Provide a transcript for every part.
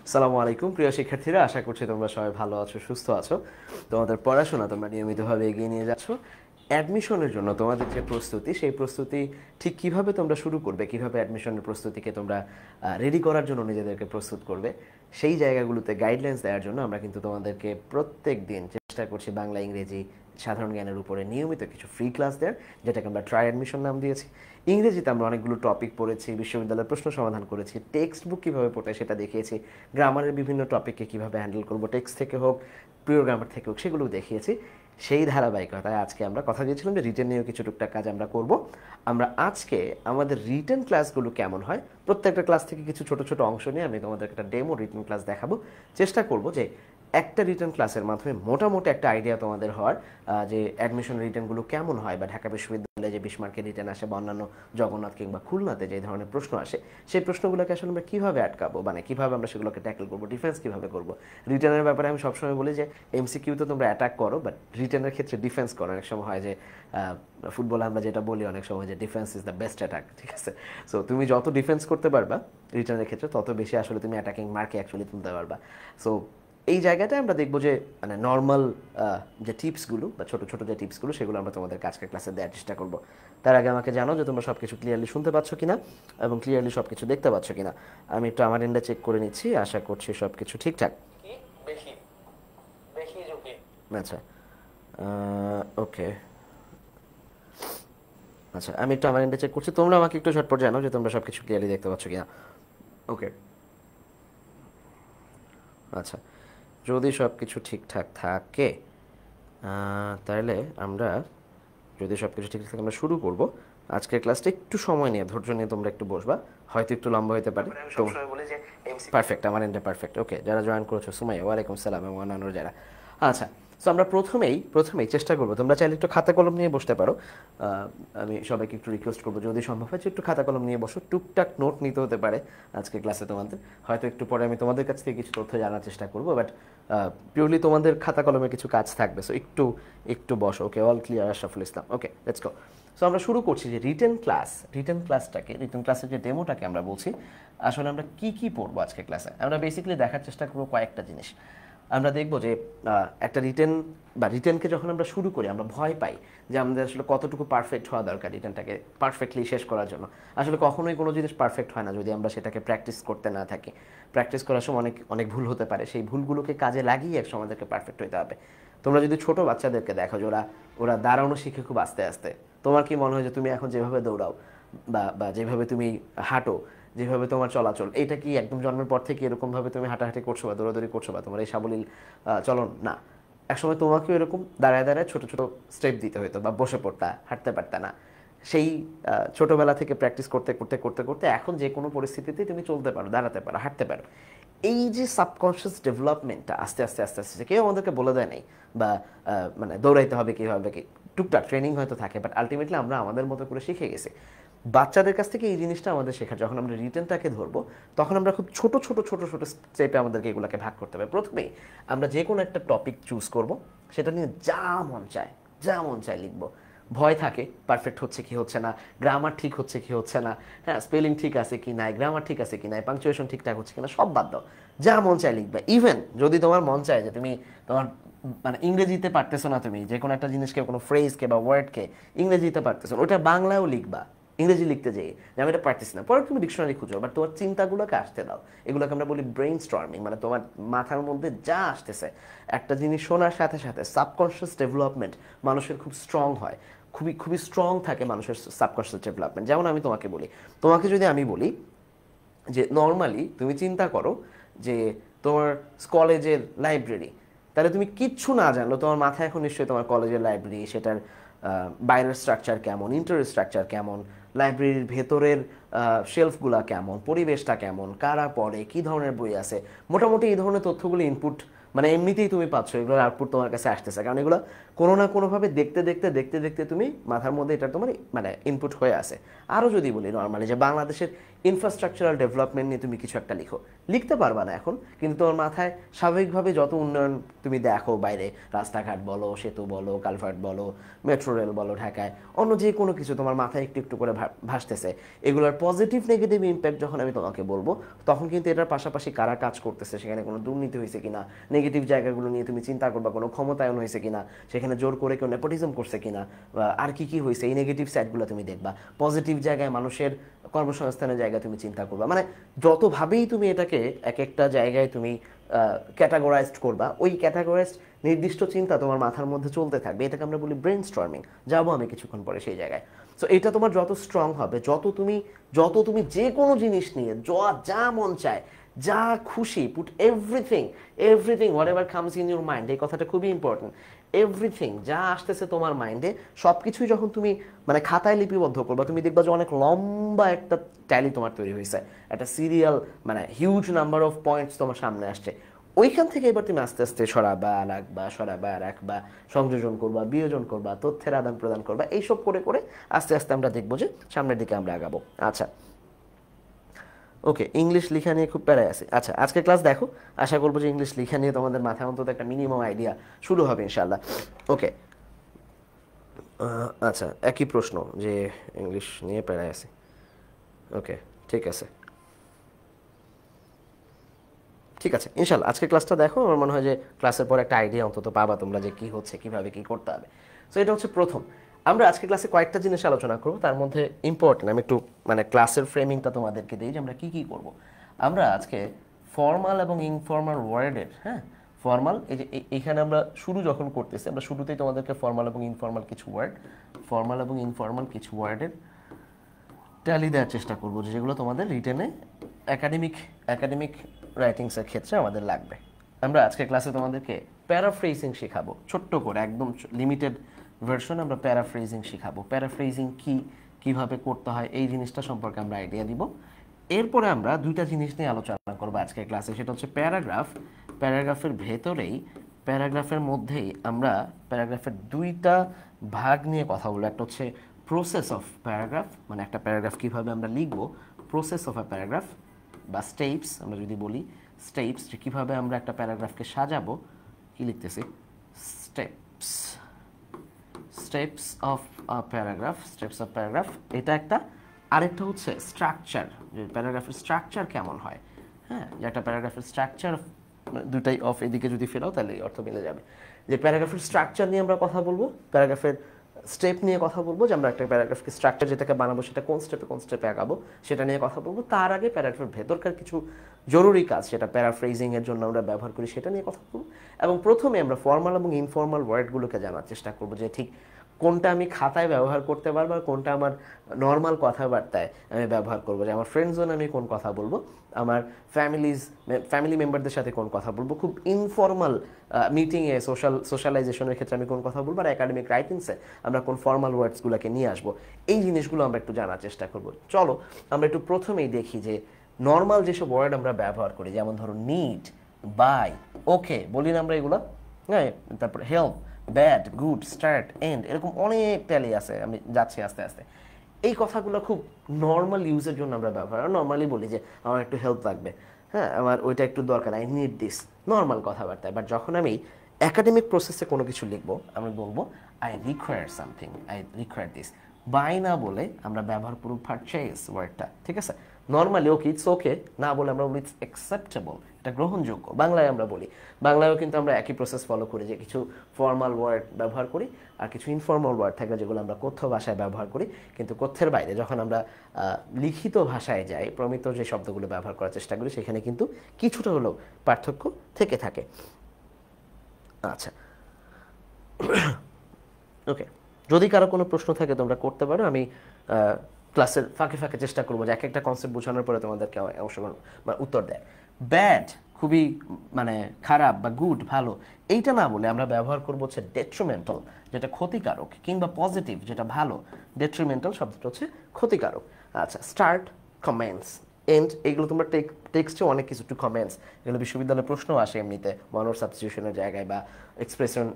আসসালামু আলাইকুম প্রিয় শিক্ষার্থীরা, আশা করছি তোমরা সবাই ভালো আছো, সুস্থ আছো। তোমাদের পড়াশোনা তোমরা নিয়মিতভাবে এগিয়ে নিয়ে যাচ্ছ। অ্যাডমিশনের জন্য তোমাদের যে প্রস্তুতি, সেই প্রস্তুতি ঠিক কিভাবে তোমরা শুরু করবে, কিভাবে অ্যাডমিশনের প্রস্তুতিকে তোমরা রেডি করার জন্য নিজেদেরকে প্রস্তুত করবে, সেই জায়গাগুলোতে গাইডলাইন্স দেওয়ার জন্য আমরা কিন্তু তোমাদেরকে প্রত্যেক দিন চেষ্টা করছি বাংলা, ইংরেজি, সাধারণ জ্ঞানের উপরে নিয়মিত কিছু ফ্রি ক্লাস দেওয়ার, যেটাকে আমরা ট্রাই অ্যাডমিশন নাম দিয়েছি। ইংরেজিতে আমরা অনেকগুলো টপিক পড়েছি, বিশ্ববিদ্যালয়ের প্রশ্ন সমাধান করেছি, টেক্সট বুক কীভাবে পড়তে হয় সেটা দেখিয়েছি, গ্রামারের বিভিন্ন টপিককে কীভাবে হ্যান্ডেল করবো, টেক্সট থেকে হোক, প্রিয় গ্রামার থেকে হোক, সেগুলো দেখিয়েছি। সেই ধারাবাহিকতায় আজকে আমরা কথা দিয়েছিলাম যে রিটেন নিয়েও কিছু টুকটাক কাজ আমরা করব। আমরা আজকে আমাদের রিটেন ক্লাসগুলো কেমন হয়, প্রত্যেকটা ক্লাস থেকে কিছু ছোট ছোট অংশ নিয়ে আমি তোমাদের একটা ডেমো রিটেন ক্লাস দেখাবো। চেষ্টা করব যে একটা রিটেন ক্লাসের মাধ্যমে মোটামুটি একটা আইডিয়া তোমাদের হওয়ার যে অ্যাডমিশন রিটেনগুলো কেমন হয়, বা ঢাকা বিশ্ববিদ্যালয়ে যে 20 মার্কের রিটেন আসে, বা অন্যান্য জগন্নাথ কিংবা খুলনাতে যে ধরনের প্রশ্ন আসে, সেই প্রশ্নগুলোকে আসলে আমরা কীভাবে আটকাবো, মানে কীভাবে আমরা সেগুলোকে ট্যাকল করবো, ডিফেন্স কীভাবে করবো। রিটেনের ব্যাপারে আমি সবসময় বলি যে এমসিকিউতে তোমরা অ্যাটাক করো, বাট রিটেনের ক্ষেত্রে ডিফেন্স করো। অনেক সময় হয় যে ফুটবলে আমরা যেটা বলি অনেক সময় যে defence is the best attack, ঠিক আছে? সো তুমি যত ডিফেন্স করতে পারবা রিটেনের ক্ষেত্রে, তত বেশি আসলে তুমি অ্যাটাকিং মার্কে অ্যাকচুয়ালি তুলতে পারবা। সো এই জায়গাটায় আমরা দেখবো যে মানে নর্মাল যে টিপসগুলো বা ছোটো ছোটো যে টিপসগুলো, সেগুলো আমরা তোমাদের আজকের ক্লাসে দেওয়ার চেষ্টা করবো। তার আগে আমাকে জানো যে তোমরা সব কিছু ক্লিয়ারলি শুনতে পাচ্ছ কিনা এবং ক্লিয়ারলি সব কিছু দেখতে পাচ্ছ কিনা। আমি একটু আমার এন্ডে চেক করে নিচ্ছি, আশা করছি সব কিছু ঠিকঠাক। আচ্ছা, ওকে, আচ্ছা, আমি একটু আমার এন্ডে চেক করছি, তোমরা আমাকে একটু ঝটপট জানো যে তোমরা সব কিছু ক্লিয়ারলি দেখতে পাচ্ছ কিনা। ওকে, আচ্ছা, যদি সব কিছু ঠিকঠাক থাকে তাহলে আমরা, যদি সব কিছু ঠিকঠাক থাকে, আমরা শুরু করব আজকের ক্লাসটা। একটু সময় নিয়ে, ধৈর্য নিয়ে তোমরা একটু বসবা, হয়তো একটু লম্বা হতে পারে। তো পারফেক্ট, আমার এন্ডে পারফেক্ট। ওকে, যারা জয়েন করেছো, সুমাইয়া, ওয়ালাইকুম সালাম, এবং অন্যান্য যারা। আচ্ছা, সো আমরা প্রথমেই চেষ্টা করবো, তোমরা চাইলে একটু খাতা কলম নিয়ে বসতে পারো। আমি সবাইকে একটু রিকোয়েস্ট করবো, যদি সম্ভব হয় একটু খাতা কলম নিয়ে বসো। টুকটাক নোট নিতে হতে পারে আজকে ক্লাসে তোমাদের, হয়তো একটু পরে আমি তোমাদের কাছ থেকে কিছু তথ্য জানার চেষ্টা করবো, বাট পিওরলি তোমাদের খাতা কলমে কিছু কাজ থাকবে। সো একটু একটু বসো। Okay, all clear, Ashraful Islam. Okay, let's go. So আমরা শুরু করছি যে রিটেন ক্লাসের যে ডেমোটাকে আমরা বলছি, আসলে আমরা কি কি পড়বো আজকে ক্লাসে। আমরা বেসিক্যালি দেখার চেষ্টা করবো কয়েকটা জিনিস। আমরা দেখবো যে একটা রিটেনকে যখন আমরা শুরু করি, আমরা ভয় পাই যে আমাদের আসলে কতটুকু পারফেক্ট হওয়া দরকার রিটেনটাকে পারফেক্টলি শেষ করার জন্য। আসলে কখনোই কোনো জিনিস পারফেক্ট হয় না যদি আমরা সেটাকে প্র্যাকটিস করতে না থাকি। প্র্যাকটিস করার সময় অনেক অনেক ভুল হতে পারে, সেই ভুলগুলোকে কাজে লাগিয়ে এক সময় আমাদেরকে পারফেক্ট হতে হবে। তোমরা যদি ছোট বাচ্চাদেরকে দেখো যে ওরা দাঁড়ানো শিখে খুব আস্তে আস্তে, তোমার কি মনে হয় যে তুমি এখন যেভাবে দৌড়াও বা যেভাবে তুমি হাঁটো, যেভাবে তোমার চলাচল, এটা কি একদম জন্মের পর থেকে এরকমভাবে তুমি হাঁটাহাঁটি করছো বা দৌড়াদৌড়ি করছো বা তোমার এই সাবলীল চলন না? একসময় তোমাকেও এরকম দাঁড়ায় দাঁড়ায় ছোটো ছোটো স্টেপ দিতে হতো, বা বসে পড়তা, হাঁটতে পারতা না। সেই ছোটোবেলা থেকে প্র্যাকটিস করতে করতে করতে করতে এখন যে কোনো পরিস্থিতিতেই তুমি চলতে পারো, দাঁড়াতে পারো, হাঁটতে পারো। এই যে সাবকনশিয়াস ডেভেলপমেন্টটা আস্তে আস্তে আস্তে আস্তে কেউ আমাদেরকে বলে দেয় নাই, বা মানে দৌড়াইতে হবে কীভাবে কি, টুকটাক ট্রেনিং হয়তো থাকে, বাট আলটিমেটলি আমরা আমাদের মতো করে শিখে গেছি। বাচ্চাদের কাছ থেকে এই জিনিসটা আমাদের শেখার, যখন আমরা রিটেনটাকে ধরবো, তখন আমরা খুব ছোট ছোট ছোট ছোট স্টেপে আমাদেরকে এগুলোকে ভাগ করতে হবে। প্রথমেই আমরা যে কোনো একটা টপিক চুজ করব, সেটা নিয়ে যা মন চায় লিখবো। ভয় থাকে পারফেক্ট হচ্ছে কি হচ্ছে না, গ্রামার ঠিক হচ্ছে কি হচ্ছে না, হ্যাঁ, স্পেলিং ঠিক আছে কি নাই, গ্রামার ঠিক আছে কি নাই, পাংচুয়েশন ঠিকঠাক হচ্ছে কিনা, সব বাদ দাও, যা মন চায় লিখবে। ইভেন যদি তোমার মন চায় যে তোমার মানে ইংরেজিতে পারতেছো না, তুমি যে কোনো একটা জিনিসকে, কোনো ফ্রেজকে বা ওয়ার্ডকে ইংরেজিতে পারতেছো, ওটা বাংলায়ও লিখবা। ইংরেজি লিখতে যেয়ে যে আমি এটা পারতেছি না, পরে তুমি ডিকশনারি খুঁজো, বাট তোমার চিন্তাগুলোকে আসতে দাও। এগুলোকে আমরা বলি ব্রেইন স্টর্মিং, মানে তোমার মাথার মধ্যে যা আসতেছে, একটা জিনিস শোনার সাথে সাথে সাবকনশিয়াস ডেভেলপমেন্ট মানুষের খুব স্ট্রং হয়, খুবই খুবই স্ট্রং থাকে মানুষের সাবকনশিয়াস ডেভেলপমেন্ট। যেমন আমি তোমাকে যদি আমি বলি যে নর্মালি তুমি চিন্তা করো যে তোমার কলেজের লাইব্রেরি, তাহলে তুমি কিচ্ছু না জানলো, তোমার মাথায় এখন নিশ্চয়ই তোমার কলেজের লাইব্রেরি, সেটার বাইরের স্ট্রাকচার কেমন, ইন্টারিয়র স্ট্রাকচার কেমন, লাইব্রেরির ভেতরের শেলফগুলা কেমন, পরিবেশটা কেমন, কারা পড়ে, কী ধরনের বই আছে, মোটামুটি এই ধরনের তথ্যগুলো ইনপুট মানে এমনিতেই তুমি পাচ্ছ, এগুলোর আউটপুট তোমার কাছে আসতেছে, কারণ এগুলো কোনো না কোনোভাবে দেখতে দেখতে দেখতে দেখতে তুমি মাথার মধ্যে এটা তোমার মানে ইনপুট হয়ে আসে। আরও যদি বলি নর্মালি যে বাংলাদেশের ইনফ্রাস্ট্রাকচারাল ডেভেলপমেন্ট নিয়ে তুমি কিছু একটা লিখো, লিখতে পারবা না এখন, কিন্তু তোমার মাথায় স্বাভাবিকভাবে যত উন্নয়ন তুমি দেখো বাইরে, রাস্তাঘাট বলো, সেতু বলো, কালভার্ট বলো, মেট্রো রেল বলো, ঢাকায় অন্য যে কোনো কিছু তোমার মাথায় একটু একটু করে ভাসতেছে, এগুলোর পজিটিভ নেগেটিভ ইম্প্যাক্ট যখন আমি তোমাকে বলবো, তখন কিন্তু এটার পাশাপাশি কারা কাজ করতেছে, সেখানে কোনো দুর্নীতি হয়েছে কিনা, নেগেটিভ জায়গাগুলো নিয়ে তুমি চিন্তা করবা, কোনো ক্ষমতায়ন হয়েছে কিনা, সেখানে জোর করে কেউ নেপোটিজম করছে কিনা, আর কি কি হয়েছে, এই নেগেটিভ সাইডগুলো তুমি দেখবা। পজিটিভ জায়গায় মানুষের কর্মসংস্থানের জায়গায় তুমি চিন্তা করবা, মানে যতভাবেই তুমি এটাকে এক একটা জায়গায় তুমি ক্যাটাগরাইজড করবা, ওই ক্যাটাগরাইজড নির্দিষ্ট চিন্তা তোমার মাথার মধ্যে চলতে থাকবে। এটাকে আমরা বলি ব্রেন স্টর্মিং। যাবো আমি কিছুক্ষণ পরে সেই জায়গায়। সো এটা তোমার যত স্ট্রং হবে, যত তুমি যে কোনো জিনিস নিয়ে যা মন চায়, যা খুশি, put everything what ever comes in your mind, এই কথাটা খুবই ইম্পর্টেন্ট। এভরিথিং যা আসতেছে তোমার মাইন্ডে, সব কিছুই যখন তুমি মানে খাতায় লিপিবদ্ধ করবা, তুমি দেখবা যে অনেক লম্বা একটা ট্যালি তোমার তৈরি হয়েছে, একটা সিরিয়াল, মানে হিউজ নাম্বার অফ পয়েন্টস তোমার সামনে আসছে। ওইখান থেকে এবার তুমি আস্তে আস্তে সরাবা রাখবা, সংযোজন করবা, বিয়োজন করবা, তথ্যের আদান প্রদান করবা, এইসব করে করে আস্তে আস্তে আমরা দেখবো যে সামনের দিকে আমরা আগাবো। আচ্ছা, ওকে, ইংলিশ লেখা নিয়ে খুব প্যারায় আছে। আচ্ছা, আজকে ক্লাস দেখো, আশা করবো যে ইংলিশ লেখা নিয়ে তোমাদের মাথায় অন্তত একটা মিনিমাম আইডিয়া শুরু হবে ইনশাল্লাহ। ওকে, আচ্ছা, একই প্রশ্ন যে ইংলিশ নিয়ে প্যারায় আছে। ওকে, ঠিক আছে ইনশাল্লাহ আজকে ক্লাসটা দেখো, আমার মনে হয় যে ক্লাসের পর একটা আইডিয়া অন্তত পাবা তোমরা যে কি হচ্ছে, কিভাবে কি করতে হবে। সো এটা হচ্ছে প্রথম। আমরা আজকে ক্লাসে কয়েকটা জিনিস আলোচনা করবো, তার মধ্যে ইম্পর্টেন্ট আমি একটু মানে ক্লাসের ফ্রেমিংটা তোমাদেরকে দিই যে আমরা কি কি করব। আমরা আজকে ফর্মাল এবং ইনফর্মাল ওয়ার্ডের, হ্যাঁ ফর্মাল, এই যে এখানে আমরা শুরু যখন করতেছি, আমরা শুরুতেই তোমাদেরকে ফর্মাল এবং ইনফর্মাল কিছু ওয়ার্ডের ট্যালি দেওয়ার চেষ্টা করবো, যেগুলো তোমাদের রিটেনে একাডেমিক রাইটিংসের ক্ষেত্রে আমাদের লাগবে। আমরা আজকে ক্লাসে তোমাদেরকে প্যারাফ্রেজিং শেখাবো, ছোট্ট করে একদম লিমিটেড ভার্সন আমরা প্যারাফ্রেজিং শেখাবো। প্যারাফ্রেজিং কিভাবে করতে হয় এই জিনিসটা সম্পর্কে আমরা আইডিয়া দিব। এরপরে আমরা দুইটা জিনিস নিয়ে আলোচনা করবো আজকের ক্লাসে, সেটা হচ্ছে প্যারাগ্রাফের ভেতরেই, প্যারাগ্রাফের মধ্যেই আমরা প্যারাগ্রাফের দুইটা ভাগ নিয়ে কথা বলবো। একটা হচ্ছে প্রসেস অফ প্যারাগ্রাফ, মানে একটা প্যারাগ্রাফ কীভাবে আমরা লিখবো, প্রসেস অফ আ প্যারাগ্রাফ বা স্টেপস আমরা যদি বলি, স্টেপস যে কীভাবে আমরা একটা প্যারাগ্রাফকে সাজাবো, কি লিখতেছি, স্টেপস অফ প্যারাগ্রাফ, এটা একটা। আরেকটা হচ্ছে স্ট্রাকচার, যে প্যারাগ্রাফের স্ট্রাকচার কেমন হয়, হ্যাঁ, যে একটা প্যারাগ্রাফের স্ট্রাকচার, দুটাই অফ এদিকে যদি ফেরাও তাহলে অর্থ মিলে যাবে। যে প্যারাগ্রাফের স্ট্রাকচার নিয়ে আমরা কথা বলবো, প্যারাগ্রাফের স্টেপ নিয়ে কথা বলবো, যে আমরা একটা প্যারাগ্রাফকে স্ট্রাকচার যেটাকে বানাবো সেটা কোন স্টেপে আগাবো সেটা নিয়ে কথা বলবো। তার আগে প্যারাগ্রাফের ভেতরকার কিছু জরুরি কাজ, সেটা প্যারাফ্রেজিং এর জন্য আমরা ব্যবহার করি, সেটা নিয়ে কথা বলবো। এবং প্রথমে আমরা ফর্মাল এবং ইনফর্মাল ওয়ার্ডগুলোকে জানার চেষ্টা করবো, যে ঠিক কোনটা আমি খাতায় ব্যবহার করতে পারবো আর কোনটা আমার নর্মাল কথাবার্তায় আমি ব্যবহার করবো। যে আমার ফ্রেন্ড জোনে আমি কোন কথা বলবো, আমার ফ্যামিলি মেম্বারদের সাথে কোন কথা বলবো, খুব ইনফর্মাল মিটিংয়ে সোশ্যালাইজেশনের ক্ষেত্রে আমি কোন কথা বলবো, আর একাডেমিক রাইটিংসে আমরা কোন ফর্মাল ওয়ার্ডসগুলোকে নিয়ে আসবো, এই জিনিসগুলো আমরা একটু জানার চেষ্টা করবো। চলো আমরা একটু প্রথমেই দেখি যে নর্মাল যেসব ওয়ার্ড আমরা ব্যবহার করি, যেমন ধরো নিড, বাই, ওকে বলি না আমরা এগুলো, হ্যাঁ, তারপর help, bad, good, start, end, এরকম অনেক ট্যালি আছে, আমি যাচ্ছি আস্তে আস্তে। এই কথাগুলো খুব নর্মাল ইউজের জন্য আমরা ব্যবহার, নর্মালি বলি যে আমার একটু হেল্প লাগবে, হ্যাঁ, আমার ওইটা একটু দরকার, আই নিড দিস, নর্মাল কথাবার্তায়। বাট যখন আমি একাডেমিক প্রসেসে কোনো কিছু লিখবো, আমি বলবো I require something, I require this. By না বলে আমরা ব্যবহার করব পারচেজ ওয়ার্ডটা, ঠিক আছে। নর্মালি ওকে, ইটস ওকে না বলে আমরা বলি ইটস অ্যাকসেপ্টেবল, এটা গ্রহণযোগ্য। বাংলায় আমরা বলি, বাংলায়ও কিন্তু আমরা একই প্রসেস ফলো করি, যে কিছু ফর্মাল ওয়ার্ড ব্যবহার করি আর কিছু ইনফর্মাল ওয়ার্ড থাকে যেগুলো আমরা কথ্য ভাষায় ব্যবহার করি। কিন্তু কথ্যের বাইরে যখন আমরা লিখিত ভাষায় যাই, প্রমিত যে শব্দগুলো ব্যবহার করার চেষ্টা করি, সেখানে কিন্তু কিছুটা হলেও পার্থক্য থেকে থাকে। আচ্ছা, ওকে, যদি কারো কোনো প্রশ্ন থাকে তোমরা করতে পারো, আমি ক্লাসের ফাঁকে ফাঁকে চেষ্টা করবো যে এক একটা কনসেপ্ট বোঝানোর পরে তোমাদেরকে অংশগ্রহণ বা উত্তর দেয়। ব্যাড খুবই মানে খারাপ, বা গুড ভালো, এইটা না বলে আমরা ব্যবহার করবো হচ্ছে ডেট্রিমেন্টাল, যেটা ক্ষতিকারক, কিংবা পজিটিভ যেটা ভালো। ডেট্রিমেন্টাল শব্দটা হচ্ছে ক্ষতিকারক। আচ্ছা, স্টার্ট, কমেন্টস, এন্ড এগুলো তোমরা টেক্সটে অনেক কিছু টু কমেন্টস, এগুলো বিশ্ববিদ্যালয়ে প্রশ্ন আসে এমনিতে মনোর সাবস্টিটিউশনের জায়গায় বা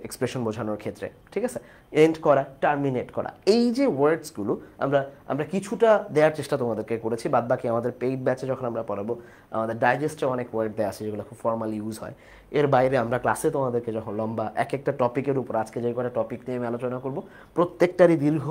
এক্সপ্রেশন বোঝানোর ক্ষেত্রে, ঠিক আছে। এন্ড করা, টার্মিনেট করা, এই যে ওয়ার্ডসগুলো আমরা আমরা কিছুটা দেওয়ার চেষ্টা তোমাদেরকে করেছি, বাদ বাকি আমাদের পেইড ব্যাচে যখন আমরা পড়াবো আমাদের ডাইজেস্টে অনেক ওয়ার্ড দেওয়া আছে যেগুলো খুব ফর্মালি ইউজ হয়। এর বাইরে আমরা ক্লাসে তোমাদেরকে যখন লম্বা এক একটা টপিকের উপর, আজকে যে কটা টপিক নিয়ে আমি আলোচনা করব প্রত্যেকটারই দীর্ঘ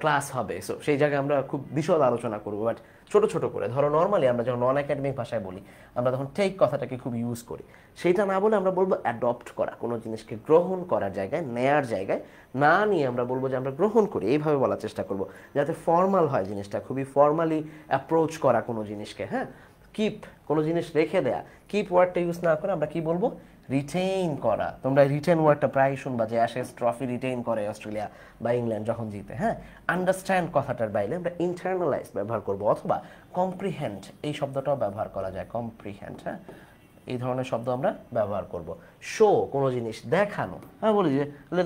ক্লাস হবে, সো সেই জায়গায় আমরা খুব বিশদ আলোচনা করবো, বাট ছোট ছোট করে। ধরো নর্মালি আমরা যখন নন একাডেমিক ভাষায় বলি আমরা তখন টেক কথাটাকে খুব ইউজ করি, সেইটা না বলে আমরা বলবো অ্যাডপ্ট করা, কোনো জিনিসকে গ্রহণ করার জায়গায়, নেয়ার জায়গায় না নিয়ে আমরা বলবো যে আমরা গ্রহণ করি, এইভাবে বলার চেষ্টা করব যাতে ফর্মাল হয় জিনিসটা, খুবই ফর্মালি অ্যাপ্রোচ করা কোনো জিনিসকে। হ্যাঁ, কিপ, কোনো জিনিস রেখে দেয়া, কিপ ওয়ার্ডটা ইউজ না করে আমরা কি বলবো, রিটেইন করা। তোমরা রিটেইন ওয়ার্ডটা প্রায় শুনবা যে অ্যাশেজ ট্রফি রিটেইন করে অস্ট্রেলিয়া বা ইংল্যান্ড যখন জিতে। হ্যাঁ, আন্ডারস্ট্যান্ড কথাটার বাইরে আমরা ইন্টারনালাইজ ব্যবহার করব, অথবা কম্প্রিহেন্ড এই শব্দটাও ব্যবহার করা যায়, কম্প্রিহেন্ড। হ্যাঁ, এই ধরনের শব্দ আমরা ব্যবহার করব। শো, কোনো জিনিস দেখানো, হ্যাঁ বলি যে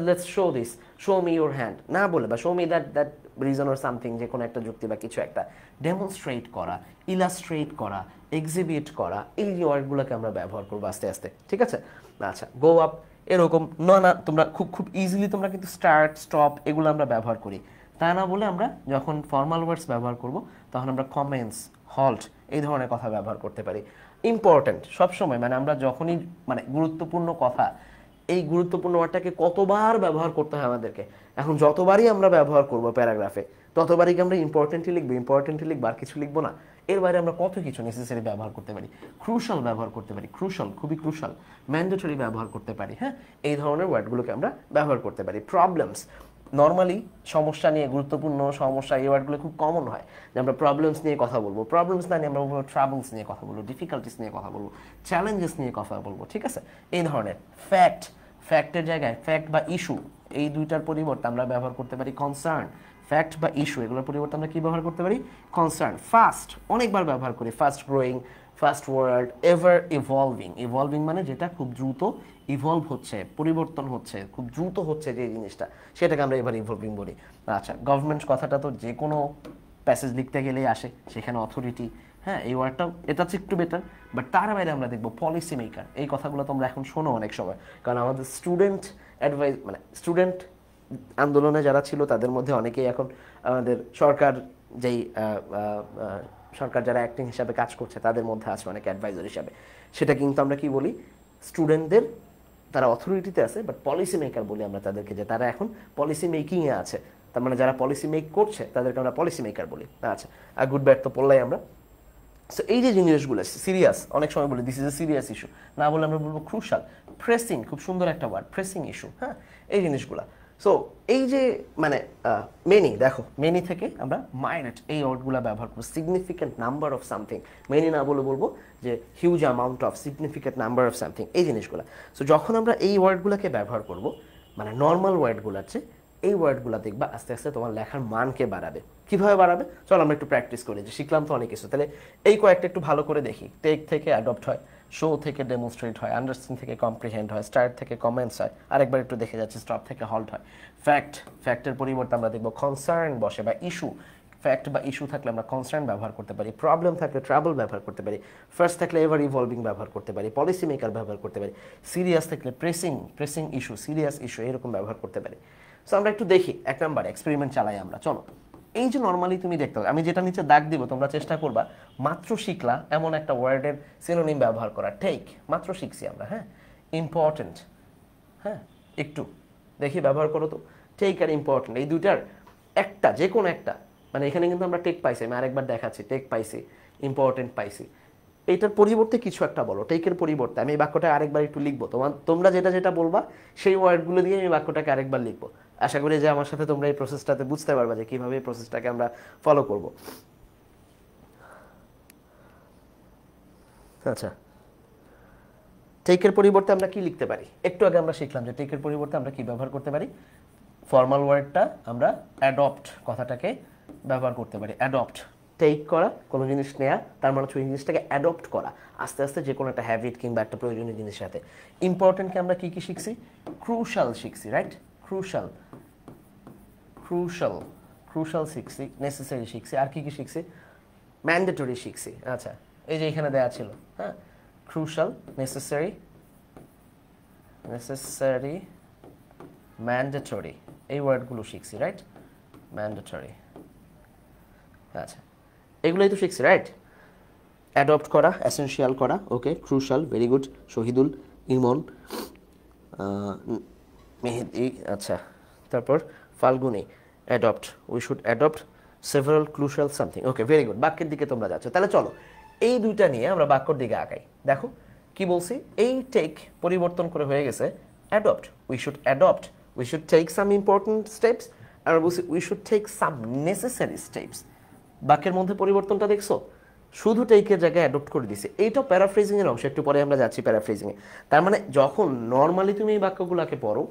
let's show this, show me your hand না বলে, বা show me that reason or something, যে কোনো একটা যুক্তি বা কিছু একটা ডেমনস্ট্রেট করা, ইলাস্ট্রেট করা, এক্সিবিট করা, এই ওয়ার্ডগুলোকে আমরা ব্যবহার করবো আস্তে আস্তে, ঠিক আছে। আচ্ছা, গো আপ, এরকম না তোমরা খুব ইজিলি তোমরা কিন্তু স্টার্ট, স্টপ এগুলো আমরা ব্যবহার করি, তা না বলে আমরা যখন ফর্মাল ওয়ার্ডস ব্যবহার করব তখন আমরা কমেন্টস, হল্ট এই ধরনের কথা ব্যবহার করতে পারি। ইম্পর্ট্যান্ট সবসময়, মানে আমরা যখনই মানে গুরুত্বপূর্ণ কথা, এই গুরুত্বপূর্ণ ওয়ার্ডটাকে কতবার ব্যবহার করতে হয় আমাদেরকে, এখন যতবারই আমরা ব্যবহার করব প্যারাগ্রাফে ততবারই কি আমরা ইম্পর্টেন্টলি লিখবো আর কিছু লিখবো না। এর বাইরে আমরা কত কিছু নেসেসারি ব্যবহার করতে পারি, ক্রুশাল ব্যবহার করতে পারি, ক্রুশাল খুবই ক্রুশাল, ম্যান্ডেটরি ব্যবহার করতে পারি। হ্যাঁ, এই ধরনের ওয়ার্ডগুলোকে আমরা ব্যবহার করতে পারি। প্রবলেমস, নর্মালি সমস্যা নিয়ে, গুরুত্বপূর্ণ সমস্যা, এই ওয়ার্ডগুলো খুব কমন হয় যে আমরা প্রবলেমস নিয়ে কথা বলবো, প্রবলেমস না নিয়ে আমরা বলবো ট্রাভেলস নিয়ে কথা বলবো, ডিফিকাল্টিস নিয়ে কথা বলবো, চ্যালেঞ্জেস নিয়ে কথা বলবো, ঠিক আছে। এই ধরনের ফ্যাক্ট, ফ্যাক্টের জায়গায় ফ্যাক্ট বা ইস্যু, এই দুইটার পরিবর্তে আমরা ব্যবহার করতে পারি কনসার্ন। ফ্যাক্ট বা ইস্যু এগুলোর পরিবর্তে আমরা কি ব্যবহার করতে পারি, কনসার্ন। ফাস্ট অনেকবার ব্যবহার করি, fast growing, fast world, ever evolving, evolving মানে যেটা খুব দ্রুত ইভলভ হচ্ছে, পরিবর্তন হচ্ছে, খুব দ্রুত হচ্ছে যে জিনিসটা, সেটাকে আমরা এভার ইভলভিং বলি। আচ্ছা, গভর্নমেন্ট কথাটা তো যে কোনো প্যাসেজ লিখতে গেলেই আসে, সেখানে অথরিটি। হ্যাঁ, এই ওয়ার্ডটা এটা হচ্ছে একটু বেটার, বাট তার বাইরে আমরা দেখবো পলিসি মেকার, এই কথাগুলো তোমরা এখন শোনো অনেক সময়, কারণ আমাদের স্টুডেন্ট অ্যাডভাইস মানে স্টুডেন্ট আন্দোলনে যারা ছিল তাদের মধ্যে অনেকেই এখন আমাদের সরকার যেই সরকার যারা অ্যাক্টিং হিসাবে কাজ করছে তাদের মধ্যে আছে অনেক অ্যাডভাইজার হিসাবে, সেটা কিন্তু আমরা কি বলি, স্টুডেন্টদের তারা অথরিটিতে আছে, বাট পলিসি মেকার বলি আমরা তাদেরকে, যে তারা এখন পলিসি মেকিংয়ে আছে, তার মানে যারা পলিসি মেক করছে তাদেরকে আমরা পলিসি মেকার বলি। আচ্ছা, আর গুড ব্যাড তো পড়লাই আমরা। সো এই যে জিনিসগুলো সিরিয়াস, অনেক সময় বলি this is a serious issue, না বলে আমরা বলবো ক্রুশাল, প্রেসিং, খুব সুন্দর একটা ওয়ার্ড, প্রেসিং ইস্যু। হ্যাঁ, এই জিনিসগুলা। সো এই যে মানে মেনি, দেখো মেনি থেকে আমরা মাইনেট এই ওয়ার্ডগুলো ব্যবহার করবো, significant number of something, many না বলে বলবো যে huge amount of, significant number of something, এই জিনিসগুলো। সো যখন আমরা এই ওয়ার্ডগুলোকে ব্যবহার করব, মানে নর্মাল ওয়ার্ডগুলোর চেয়ে এই ওয়ার্ডগুলো দেখবা আস্তে আস্তে তোমার লেখার মানকে বাড়াবে। কিভাবে বাড়াবে, চলো আমরা একটু প্র্যাকটিস করি, যে শিখলাম তো অনেক কিছু, তাহলে এই কয়েকটা একটু ভালো করে দেখি। টেক থেকে অ্যাডপ্ট হয়, শো থেকে ডেমনস্ট্রেট হয়, আন্ডারস্ট্যান্ড থেকে কম্প্রিহেন্ড হয়, স্টার্ট থেকে কমেন্টস হয়, আরেকবার একটু দেখে যাচ্ছে, স্টপ থেকে হল্ট হয়। ফ্যাক্ট, ফ্যাক্টের পরিবর্তে আমরা দেখবো কনসার্ন বসে, বা ইস্যু, ফ্যাক্ট বা ইস্যু থাকলে আমরা কনসার্ন ব্যবহার করতে পারি, প্রবলেম থাকলে ট্রাবল ব্যবহার করতে পারি, ফার্স্ট থাকলে এভার ইভলভিং ব্যবহার করতে পারি, পলিসি মেকার ব্যবহার করতে পারি, সিরিয়াস থাকলে প্রেসিং ইস্যু, সিরিয়াস ইস্যু এরকম ব্যবহার করতে পারি। সো আমরা একটু দেখি, এক নাম্বার এক্সপেরিমেন্ট চালাই আমরা, চলো। এই যে নর্মালি তুমি দেখতে হবে, আমি যেটা নিচে দাগ দিব তোমরা চেষ্টা করবা মাত্র শিখলা এমন একটা ওয়ার্ডের সিনোনিম ব্যবহার করা। টেক মাত্র শিখছি আমরা, হ্যাঁ। ইম্পর্টেন্ট, হ্যাঁ, একটু দেখি ব্যবহার করো তো। টেক আর ইম্পর্টেন্ট এই দুইটার একটা, যে কোনো একটা, মানে এখানে কিন্তু আমরা টেক পাইছি, আমি আরেকবার দেখাচ্ছি, টেক পাইছি, ইম্পর্টেন্ট পাইছি, এইটার পরিবর্তে কিছু একটা বলো, টেকের পরিবর্তে। আমি এই বাক্যটা আরেকবার একটু লিখবো, তোমরা যেটা যেটা বলবা সেই ওয়ার্ডগুলো দিয়ে আমি বাক্যটাকে আরেকবার লিখবো। আশা করি যে আমার সাথে তোমরা এই প্রসেসটাতে বুঝতে পারবা যে কীভাবে এই প্রসেসটাকে আমরা ফলো করব। আচ্ছা, টেকের পরিবর্তে আমরা কি লিখতে পারি, একটু আগে আমরা শিখলাম যে টেকের পরিবর্তে আমরা কি ব্যবহার করতে পারি, ফর্মাল ওয়ার্ডটা আমরা অ্যাডপ্ট কথাটাকে ব্যবহার করতে পারি। অ্যাডপ্ট, টেক করা, কোনো জিনিস নেয়া, তার মানে হচ্ছে ওই জিনিসটাকে অ্যাডপ্ট করা আস্তে আস্তে, যে কোনো একটা হ্যাবিট কিংবা একটা প্রয়োজনীয় জিনিসের সাথে। ইম্পর্টেন্টকে আমরা কি কি শিখছি, ক্রুশাল শিখছি, রাইট, ক্রুশাল ক্রুশাল ক্রুশাল শিখছি, নেসেসারি শিখছি, আর কি কি শিখছি, ম্যান্ডেটরি শিখছি। আচ্ছা, এই যে এখানে দেয়া ছিল, হ্যাঁ, ক্রুশাল, নেসেসারি, ম্যান্ডেটরি, এই ওয়ার্ডগুলো শিখছি, রাইট? ম্যান্ডেটরি, আচ্ছা, এগুলোই তো শিখছি, রাইট? অ্যাডপ্ট করা, এসেনশিয়াল করা, ওকে, ক্রুশাল, ভেরি গুড, শহীদুল, ইমন, মেহেদি, আচ্ছা, তারপর Falguni, adopt, we should adopt several crucial something, okay, very good. বাক্যের দিকে তোমরা যাচ্ছ, তাহলে চলো এই দুইটা নিয়ে আমরা বাক্যর দিকে আগাই। দেখো কি বলছি, এই টেক পরিবর্তন করে হয়ে গেছে adopt, we should adopt, we should take some important steps, আর বলছি we should take some necessary steps. বাক্যের মধ্যে পরিবর্তনটা দেখছো, শুধু টেকের জায়গায় অ্যাডপ্ট করে দিছে। এইটা প্যারাফ্রেজিংয়ের অংশ, একটু পরে আমরা যাচ্ছি প্যারাফ্রেজিংয়ে। তার মানে যখন নর্মালি তুমি এই বাক্যগুলোকে পড়ো,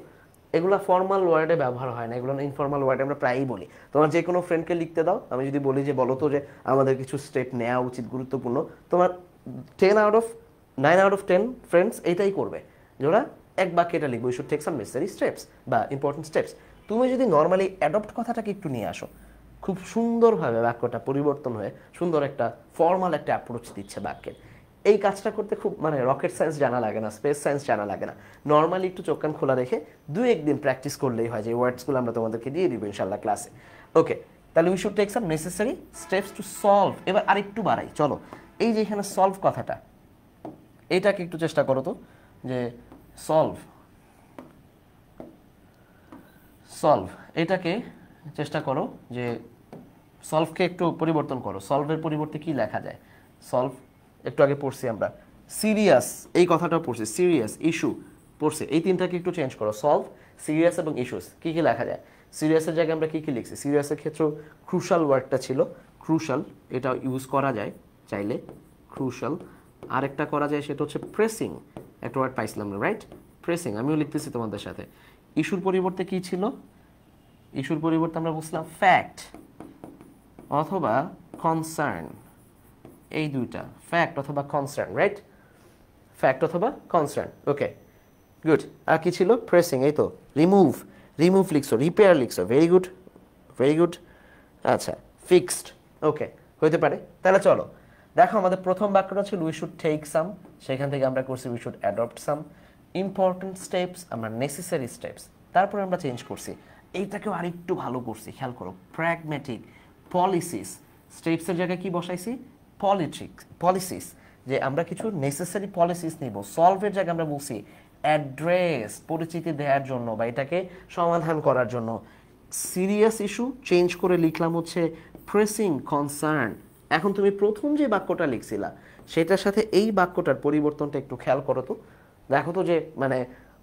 এগুলো ফর্মাল ওয়ার্ডে ব্যবহার হয় না, এগুলো ইনফর্মাল ওয়ার্ডে আমরা প্রায়ই বলি। তোমার যে কোনো ফ্রেন্ডকে লিখতে দাও, আমি যদি বলি যে বলো তো যে আমাদের কিছু স্টেপ নেওয়া উচিত, গুরুত্বপূর্ণ, তোমার 9 আউট অফ 10 ফ্রেন্ডস এইটাই করবে, যে ওরা এক বাক্যে এটা লিখবো, we should take some necessary steps বা ইম্পর্টেন্ট স্টেপস। তুমি যদি নর্মালি অ্যাডপ্ট কথাটাকে একটু নিয়ে আসো, খুব সুন্দরভাবে বাক্যটা পরিবর্তন হয়ে সুন্দর একটা ফর্মাল একটা অ্যাপ্রোচ দিচ্ছে বাক্যের। এই কাজটা করতে খুব মানে রকেট সায়েন্স জানা লাগে না, স্পেস সায়েন্স জানা লাগে না, নর্মালি একটু চোখ কান খোলা রেখে 2-1 দিন প্র্যাকটিস করলেই হয়, যে ওয়ার্ডসগুলো আমরা তোমাদেরকে দিয়ে দিব ইনশাল্লাহ ক্লাসে। ওকে, তাহলে we should take some necessary steps to solve. এবার আরেকটু বাড়াই, চলো এই যে এখানে সলভ কথাটা, এইটাকে একটু চেষ্টা করো তো, যে সলভ, এটাকে চেষ্টা করো যে সলভকে একটু পরিবর্তন করো। সলভের পরিবর্তে কি লেখা যায়? সলভ একটু আগে পড়ছি আমরা, সিরিয়াস, এই কথাটাও পড়ছি, সিরিয়াস, ইস্যু পড়ছি, এই তিনটাকে একটু চেঞ্জ করো। সলভ, সিরিয়াস এবং ইস্যুস, কি কি লেখা যায়? সিরিয়াসের জায়গায় আমরা কি কি লিখছি? সিরিয়াসের ক্ষেত্রেও ক্রুশাল ওয়ার্ডটা ছিল, ক্রুশাল, এটা ইউজ করা যায় চাইলে, ক্রুশাল। আরেকটা করা যায় সেটা হচ্ছে প্রেসিং, একটা ওয়ার্ড পাইছিলাম না, রাইট? প্রেসিং, আমিও লিখতেছি তোমাদের সাথে। ইস্যুর পরিবর্তে কি ছিল? ইস্যুর পরিবর্তে আমরা বুঝলাম ফ্যাক্ট অথবা কনসার্ন, এই দুইটা, ফ্যাক্ট অথবা কনসার্ন, রাইট? ফ্যাক্ট অথবা কনসার্ন, ওকে, গুড। আর কি ছিল? প্রেসিং, এই তো। রিমুভ, লিখছো, রিপেয়ার লিখছো, ভেরি গুড, ভেরি গুড। আচ্ছা, ফিক্সড, ওকে, হইতে পারে। তাহলে চলো দেখো, আমাদের প্রথম বাক্যটা ছিল উই শুড টেক সাম, সেখান থেকে আমরা করছি we should adopt some important steps, আমরা নেসেসারি স্টেপস, তারপরে আমরা চেঞ্জ করছি, এইটাকেও আরেকটু ভালো করছি, খেয়াল করো, প্র্যাগম্যাটিক, পলিসিস, স্টেপসের জায়গায় কি বসাইছি? পলিসিস, যে আমরা কিছু নেসেসারি পলিসিস নিব। সলভের জায়গায় আমরা বলছি অ্যাড্রেস, পরিচিতি দেওয়ার জন্য বা এটাকে সমাধান করার জন্য। সিরিয়াস ইস্যু চেঞ্জ করে লিখলাম হচ্ছে প্রেসিং কনসার্ন। এখন তুমি প্রথম যে বাক্যটা লিখছিলা সেটার সাথে এই বাক্যটার পরিবর্তনটা একটু খেয়াল করো তো, দেখো তো যে মানে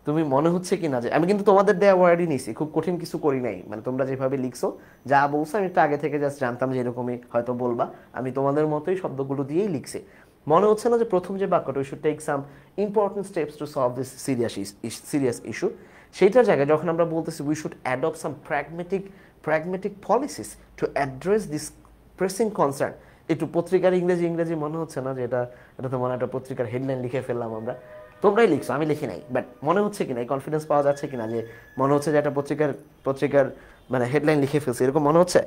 তুমি মনে হচ্ছে কি না, যে আমি কিন্তু তোমাদের দেওয়া ওয়ার্ডই নিছি, খুব কঠিন কিছু করি নাই, মানে তোমরা যেভাবে লিখছো, যা বলছো আমি একটু আগে থেকে জাস্ট জানতাম যে এরকমই হয়তো বলবা, আমি তোমাদের মতোই শব্দগুলো দিয়েই লিখছি। মনে হচ্ছে না যে প্রথম যে বাক্যটা we should take some important steps to solve this serious issue, সেইটার জায়গায় যখন আমরা বলতেছি we should adopt some pragmatic policies to address this pressing concern, একটু পত্রিকার ইংরেজি মনে হচ্ছে না যে এটা তো মনে একটা পত্রিকার হেডলাইন লিখে ফেললাম আমরা, তোমরাই লিখছো, আমি লিখি নাই, বাট মনে হচ্ছে কিনা, এই কনফিডেন্স পাওয়া যাচ্ছে কিনা যে মনে হচ্ছে যে একটা পত্রিকার মানে হেডলাইন লিখে ফেলছে, এরকম মনে হচ্ছে?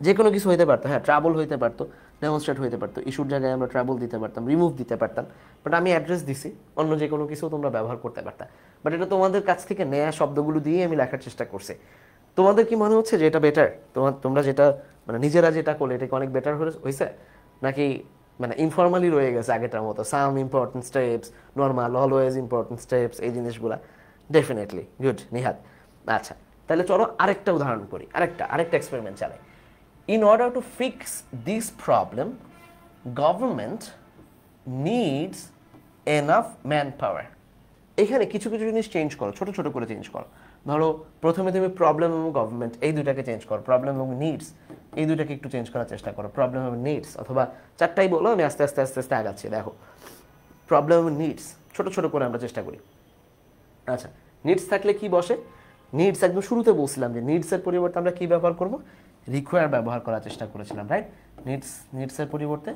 যে কোনো কিছু হইতে পারতো, হ্যাঁ, ট্রাবল হইতে পারতো, ডেমনস্ট্রেট হইতে পারতো, ইস্যুর জায়গায় আমরা ট্রাবল দিতে পারতাম, রিমুভ দিতে পারতাম, বাট আমি অ্যাড্রেস দিছি, অন্য যে কোনো কিছু তোমরা ব্যবহার করতে পারতাম, বাট এটা তোমাদের কাছ থেকে নেয়া শব্দগুলো দিয়ে আমি লেখার চেষ্টা করছি। তোমাদের কি মনে হচ্ছে যে এটা বেটার? তোমরা যেটা মানে নিজেরা যেটা করলে এটা কি অনেক বেটার হয়েছে, নাকি মানে ইনফর্মালি রয়ে গেছে আগেটার মতো, সাম important steps, normal, always important steps, এই জিনিসগুলা? Definitely, good Nihat. আচ্ছা, তাহলে চলো আরেকটা উদাহরণ করি, আরেকটা এক্সপেরিমেন্ট চালাই। In order to fix this problem, government needs enough manpower. এখানে কিছু কিছু জিনিস চেঞ্জ করো, ছোট ছোট করে চেঞ্জ করো। ধরো প্রথমে তুমি প্রবলেম এবং গভর্নমেন্ট এই দুটাকে চেঞ্জ করো, প্রবলেম এবং নিডস এই দুটাকে একটু চেঞ্জ করার চেষ্টা করো, প্রবলেম এবং নিডস, অথবা চারটাই বলো, আমি আস্তে আস্তে আগাচ্ছি। দেখো, প্রবলেম এবং নিডস ছোট ছোট করে আমরা চেষ্টা করি। আচ্ছা, নিডস থাকলে কি বসে? নিডস একদম শুরুতে বলছিলাম যে নিডসের পরিবর্তে আমরা কি ব্যবহার করব? রিকোয়ার ব্যবহার করার চেষ্টা করেছিলাম, রাইট? নিডসের পরিবর্তে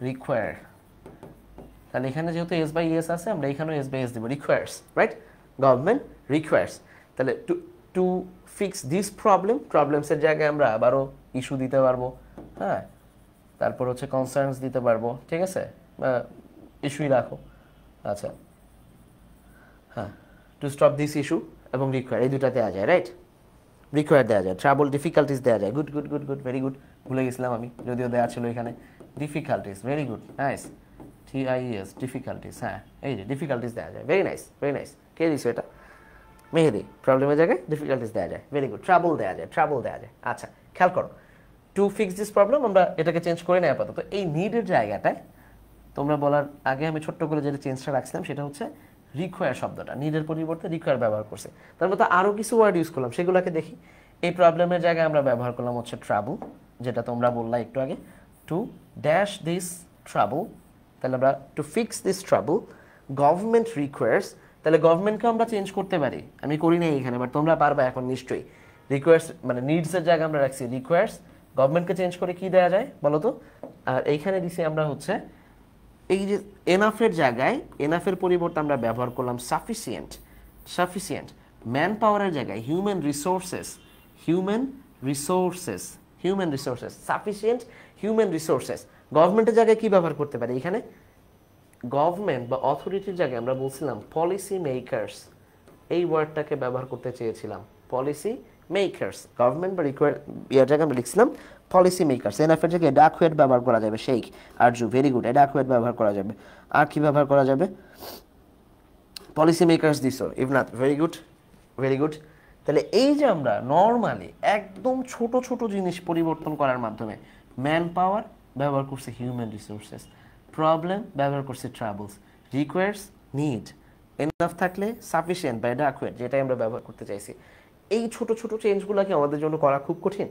রিকোয়ার। তাহলে এখানে যেহেতু এস বাই এস আছে, আমরা এখানেও এস বাই এস দিব, রিকোয়ার্স, রাইট? Government requires. তাহলে টু ফিক্স দিস প্রবলেমসের জায়গায় আমরা আবারও ইস্যু দিতে পারবো, হ্যাঁ, তারপর হচ্ছে কনসার্নস দিতে পারবো, ঠিক আছে, ইস্যুই রাখো। আচ্ছা, হ্যাঁ, টু স্টপ দিস ইস্যু এবং রিকোয়ার, এই দুটা দেওয়া যায়, রাইট? রিকোয়ার দেওয়া যায়, ট্রাবল ডিফিকাল্টিস দেওয়া যায়, good good good good, very good, ভুলে গেছিলাম আমি, যদিও দেওয়া ছিল এখানে। Difficulties, very good, nice, TIES, difficulties, হ্যাঁ, এই যে ডিফিকাল্টিস দেওয়া যায়, ভেরি নাইস ভেরি নাইস। কে দিছো এটা? মেহেদি। প্রবলেমের জায়গায় ডিফিকাল্টিস দেওয়া যায়, ভেরি গুড। ট্রাবল দেওয়া যায়, ট্রাবল দেওয়া যায়। আচ্ছা, খেয়াল করো, টু ফিক্স দিস প্রবলেম আমরা এটাকে চেঞ্জ করে নেই আপাতত। এই নিডের জায়গাটায় তোমরা বলার আগে আমি ছোট্ট করে যেটা চেঞ্জটা রাখছিলাম সেটা হচ্ছে রিকোয়ার শব্দটা, নিডের পরিবর্তে রিকোয়ার ব্যবহার করছে। তার মধ্যে আরও কিছু ওয়ার্ড ইউজ করলাম, সেগুলোকে দেখি। এই প্রবলেমের জায়গায় আমরা ব্যবহার করলাম হচ্ছে ট্রাবল, যেটা তোমরা বললা একটু আগে, টু ড্যাশ দিস ট্রাবল। তাহলে আমরা to fix this trouble government requires, তাহলে গভর্নমেন্টকে আমরা চেঞ্জ করতে পারি, আমি করি নাই এখানে, বাট তোমরা পারবা এখন নিশ্চয়ই। রিকোয়ার্স মানে নিডসের জায়গায় আমরা রাখছি রিকোয়ার্স, গভর্নমেন্টকে চেঞ্জ করে কি দেওয়া যায় বলো তো? আর এইখানে দিছি আমরা হচ্ছে এই যে এনাফের জায়গায়, এনাফের পরিবর্তে আমরা ব্যবহার করলাম সাফিসিয়েন্ট, সাফিসিয়েন্ট। ম্যান পাওয়ারের জায়গায় human resources, human resources, human resources, sufficient human resources. গভর্নমেন্টের জায়গায় কি ব্যবহার করতে পারি এখানে? গভর্নমেন্ট বা অথরিটির জায়গায় আমরা বলছিলাম পলিসি মেকার্স, এই ওয়ার্ডটাকে ব্যবহার করতে চেয়েছিলাম, পলিসি মেকার্স। গভর্নমেন্ট বা রিকোয়ার ইয়ার জায়গায় আমরা লিখছিলাম পলিসি মেকার্স। এনএফের জায়গায় ডাকওয়েট ব্যবহার করা যাবে, শেখ আরজু, ভেরি গুড, ডাকওয়েট ব্যবহার করা যাবে। আর কি ব্যবহার করা যাবে? পলিসি মেকার্স দিছো, ইভনাথ, ভেরি গুড ভেরি গুড। তাহলে এই যে আমরা নর্মালি একদম ছোট ছোট জিনিস পরিবর্তন করার মাধ্যমে ম্যান পাওয়ার ব্যবহার করছে হিউম্যান রিসোর্সেস, প্রবলেম ব্যবহার করছে ট্রাবলস, রিকোয়ার্স নিড, এনাফ থাকলে সাফিসিয়েন্ট বা অ্যাডাকুয়েট, যেটাই আমরা ব্যবহার করতে চাইছি। এই ছোট ছোট চেঞ্জগুলো কি আমাদের জন্য করা খুব কঠিন?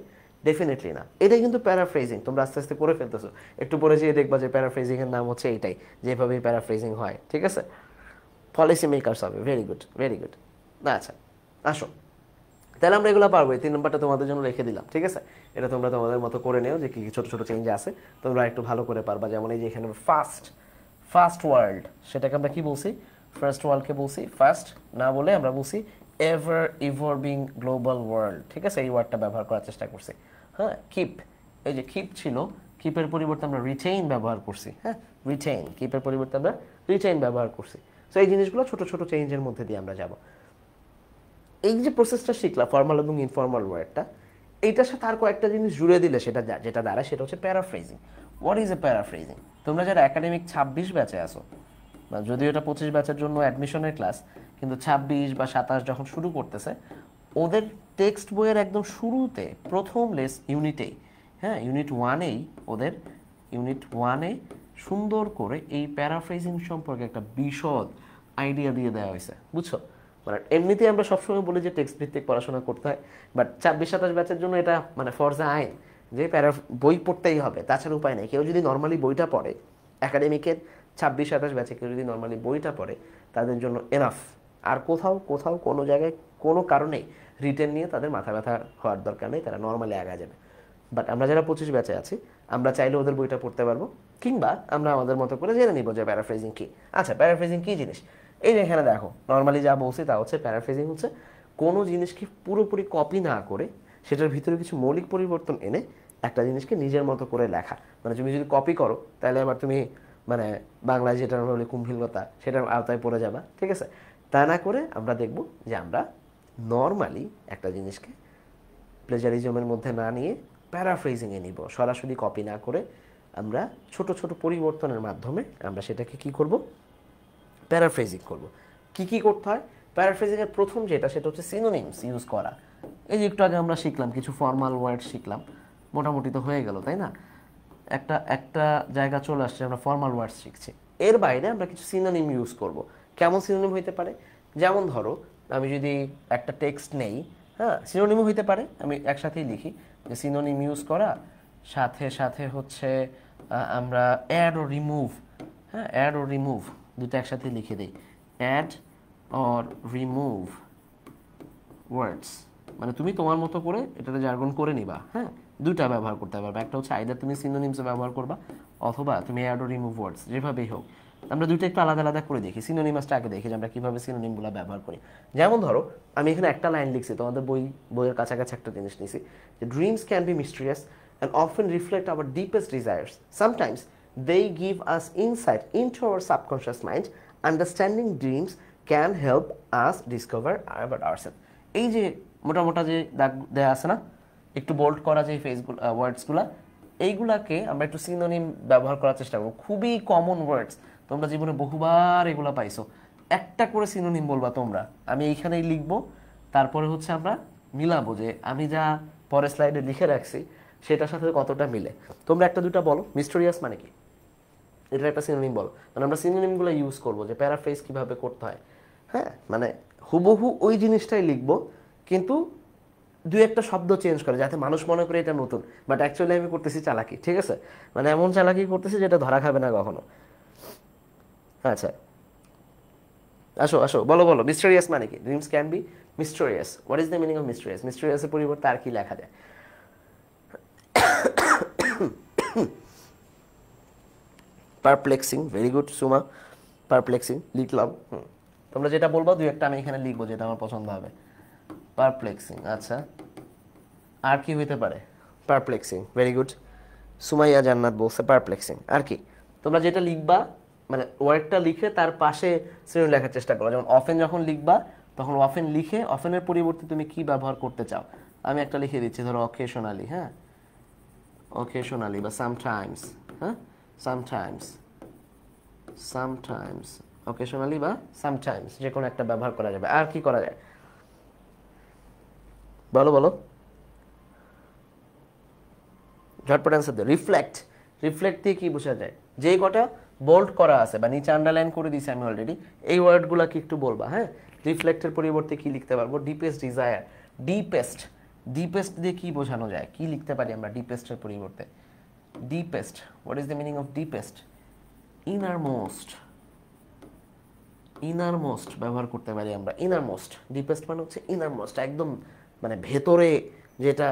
ডেফিনেটলি না। এটাই কিন্তু প্যারাফ্রেজিং, তোমরা আস্তে আস্তে করে ফেলতেছো। একটু পরে যেয়ে দেখবা যে প্যারাফ্রেজিং এর নাম হচ্ছে এইটাই, যেভাবেই প্যারাফ্রেজিং হয়, ঠিক আছে? পলিসি মেকার্স হবে, ভেরি গুড ভেরি গুড। আচ্ছা, আসো, তাহলে আমরা এগুলো পারবো। এই 3 নম্বরটা তোমাদের জন্য রেখে দিলাম, ঠিক আছে? এটা তোমরা তোমাদের মতো করে নেও, যে কি কি ছোট ছোট চেঞ্জ আছে তোমরা একটু ভালো করে পারবা। যেমন এই যে এখানে ফার্স্ট, ফার্স্ট ওয়ার্ল্ড, সেটাকে আমরা কি বলছি? ফার্স্ট ওয়ার্ল্ডকে বলছি ফার্স্ট না বলে আমরা বলছি এভার ইভলভিং গ্লোবাল ওয়ার্ল্ড, ঠিক আছে? এই ওয়ার্ডটা ব্যবহার করার চেষ্টা করছি। হ্যাঁ, কিপ, এই যে কিপ ছিল, কিপের পরিবর্তে আমরা রিটেইন ব্যবহার করছি। হ্যাঁ, রিটেইন, কিপের পরিবর্তে আমরা রিটেইন ব্যবহার করছি। সো এই জিনিসগুলো ছোট ছোট চেঞ্জের মধ্যে দিয়ে আমরা যাব। এই যে প্রসেসটা শিখলাম ফর্মাল এবং ইনফর্মাল ওয়ার্ডটা, এইটার সাথে আর কয়েকটা জিনিস জুড়ে দিলে সেটা যেটা দাঁড়ায় সেটা হচ্ছে paraphrasing. What is a paraphrasing? তোমরা যারা একাডেমিক 26 ব্যাচে আসো, যদিও এটা 25 ব্যাচের জন্য অ্যাডমিশনের ক্লাস, কিন্তু 26 বা 27 যখন শুরু করতেছে, ওদের টেক্সট বইয়ের একদম শুরুতে প্রথম ইউনিটেই, হ্যাঁ, ইউনিট 1-এই ওদের ইউনিট 1-এ সুন্দর করে এই প্যারাফ্রেজিং সম্পর্কে একটা বিশদ আইডিয়া দিয়ে দেওয়া হয়েছে, বুঝছো? মানে এমনিতেই আমরা সবসময় বলি যে টেক্সট ভিত্তিক পড়াশোনা করতে হয়, বাট 26-27 ব্যাচের জন্য এটা মানে ফরজা আইন যে বই পড়তেই হবে, তাছাড়া উপায় নেই। কেউ যদি নর্মালি বইটা পড়ে, একাডেমিকের 26-27 ব্যাচে কেউ যদি নর্মালি বইটা পড়ে, তাদের জন্য এনাফ। আর কোথাও কোথাও কোনো জায়গায় কোনো কারণেই রিটেন নিয়ে তাদের মাথা ব্যথা হওয়ার দরকার নেই, তারা নর্মালি আগা যাবে। বাট আমরা যারা 25 ব্যাচে আছি, আমরা চাইলে ওদের বইটা পড়তে পারবো, কিংবা আমরা আমাদের মতো করে জেনে নিব যে প্যারাফ্রেজিং কী। আচ্ছা, প্যারাফ্রেজিং কী জিনিস? এই যে এখানে দেখো, নর্মালি যা বলছি তা হচ্ছে প্যারাফ্রেজিং হচ্ছে কোনো জিনিসকে পুরোপুরি কপি না করে সেটার ভিতরে কিছু মৌলিক পরিবর্তন এনে একটা জিনিসকে নিজের মতো করে লেখা। মানে তুমি যদি কপি করো তাহলে আবার তুমি মানে বাংলায় যেটা আমরা বলি কুম্ভিলতা, সেটার আওতায় পড়ে যাবা, ঠিক আছে? তা না করে আমরা দেখব যে আমরা নর্মালি একটা জিনিসকে প্লেজারিজমের মধ্যে না নিয়ে প্যারাফ্রেজিংয়ে নিব, সরাসরি কপি না করে আমরা ছোট ছোট পরিবর্তনের মাধ্যমে আমরা সেটাকে কি করব? প্যারাফ্রেজিং করব। কি কি করতে হয় প্যারাফ্রেজিংয়ের? প্রথম যেটা, সেটা হচ্ছে সিনোনিমস ইউজ করা। এই যে একটু আগে আমরা শিখলাম, কিছু ফর্মাল ওয়ার্ড শিখলাম, মোটামুটি তো হয়ে গেল, তাই না? একটা একটা জায়গা চলে আসছে, আমরা ফর্মাল ওয়ার্ড শিখছি। এর বাইরে আমরা কিছু সিনোনিম ইউজ করব। কেমন সিনোনিম হইতে পারে? যেমন ধরো, আমি যদি একটা টেক্সট নেই, হ্যাঁ, সিনোনিমও হইতে পারে, আমি একসাথেই লিখি যে সিনোনিম ইউজ করা, সাথে সাথে হচ্ছে আমরা অ্যাড ও রিমুভ, হ্যাঁ, অ্যাড ও রিমুভ দুটো একসাথে লিখে দিই, অ্যাড অর রিমুভ ওয়ার্ডস। মানে তুমি তোমার মতো করে এটাতে জার্গন করে নিবা, হ্যাঁ, দুইটা ব্যবহার করতে পারবে। একটা হচ্ছে আইদার তুমি সিনোনিমসে ব্যবহার করবা, অথবা তুমি অ্যাড ও রিমুভ ওয়ার্ডস, যেভাবেই হোক। আমরা দুইটা একটু আলাদা আলাদা করে দেখি। সিনোনিমাসটা আগে দেখি যে আমরা কীভাবে সিনোনিমগুলো ব্যবহার করি। যেমন ধরো, আমি এখানে একটা লাইন লিখছি, তোমাদের বইয়ের কাছাকাছি একটা জিনিস নিছি যে dreams can B mysterious and often reflect our deepest desires. Sometimes they give us insight into our subconscious mind. Understanding dreams can help us discover about ourselves. এই যে মোটা মোটা যে দাগ দেয়া আছে না, একটু বোল্ড করা যে ফেসগুলো ওয়ার্ডসগুলো, এইগুলাকে আমরা একটু সিনোনিম ব্যবহার করার চেষ্টা করব। খুবই কমন ওয়ার্ডস, তোমরা জীবনে বহুবার এগুলো পাইছো। একটা করে সিনোনিম বলবা তোমরা, আমি এইখানেই লিখবো, তারপরে হচ্ছে আমরা মিলাবো যে আমি যা পরে স্লাইডে লিখে রাখছি সেটার সাথে কতটা মিলে। তোমরা একটা দুটা বলো। মিস্টেরিয়াস মানে কি, এটা একটা সিনোনিম বলো। মানে আমরা সিনোনিমগুলো ইউজ করবো যে প্যারাফ্রেজ কিভাবে করতে হয়। হ্যাঁ, মানে হুবহু ওই জিনিসটাই লিখবো, কিন্তু দু একটা শব্দ চেঞ্জ করে যাতে মানুষ মনে করে এটা নতুন, বাট অ্যাকচুয়ালি আমি করতেছি চালাকি। ঠিক আছে, মানে এমন চালাকি করতেছি যেটা ধরা খাবে না কখনো। আচ্ছা, আসো আসো, বলো বলো, মিস্টেরিয়াস মানে কি? Dreams can be mysterious. What is the meaning of mysterious? মিস্টেরিয়াসের পরিবর্তে আর কি লেখা যায়? Perplexing, very good Suma, perplexing লিখলাম। তোমরা যেটা বলবো দুই একটা আমি এখানে লিখবো যেটা আমার পছন্দ হবে। পারপ্লেক্সিং, আচ্ছা, আর কি হইতে পারে? Perplexing, very good. সুমাইয়া জান্নাত বলছে পারপ্লেক্সিং। আর কি? তোমরা যেটা লিখবা মানে ওয়ার্ডটা লিখে তার পাশে সিনোনিম লেখার চেষ্টা করো। যেমন অফেন যখন লিখবা তখন অফেন লিখে অফেনের পরিবর্তে তুমি কি ব্যবহার করতে চাও। আমি একটা লিখে দিচ্ছি, ধরো অকেশনালি। হ্যাঁ, অকেশনালি বা সামটাইমস। হ্যাঁ, সামটাইমস, সামটাইমস, অকেশনালি বা সামটাইমস, যে কোনো একটা ব্যবহার করা যাবে। আর কি করা যায় বলো বলো, ঝটপট অ্যান্সার দিও। রিফ্লেক্ট, রিফ্লেক্ট দিয়ে কি বোঝা যায়? যেই কটা বোল্ড করা আছে বা নিচে আন্ডারলাইন করে দিয়েছি আমি অলরেডি, এই ওয়ার্ডগুলো কি একটু বলবা। হ্যাঁ, রিফ্লেক্টের পরিবর্তে কি লিখতে পারবো? Deepest desire. ডিপেস্ট, ডিপেস্ট দিয়ে কি বোঝানো যায়? কি লিখতে পারি আমরা ডিপেস্টের পরিবর্তে? Deepest, what is the meaning of deepest? Inner most, inner most ব্যবহার করতে পারি আমরা। ইনার মোস্ট, ডিপেস্ট মানে হচ্ছে ইনার মোস্ট, একদম মানে ভেতরে যেটা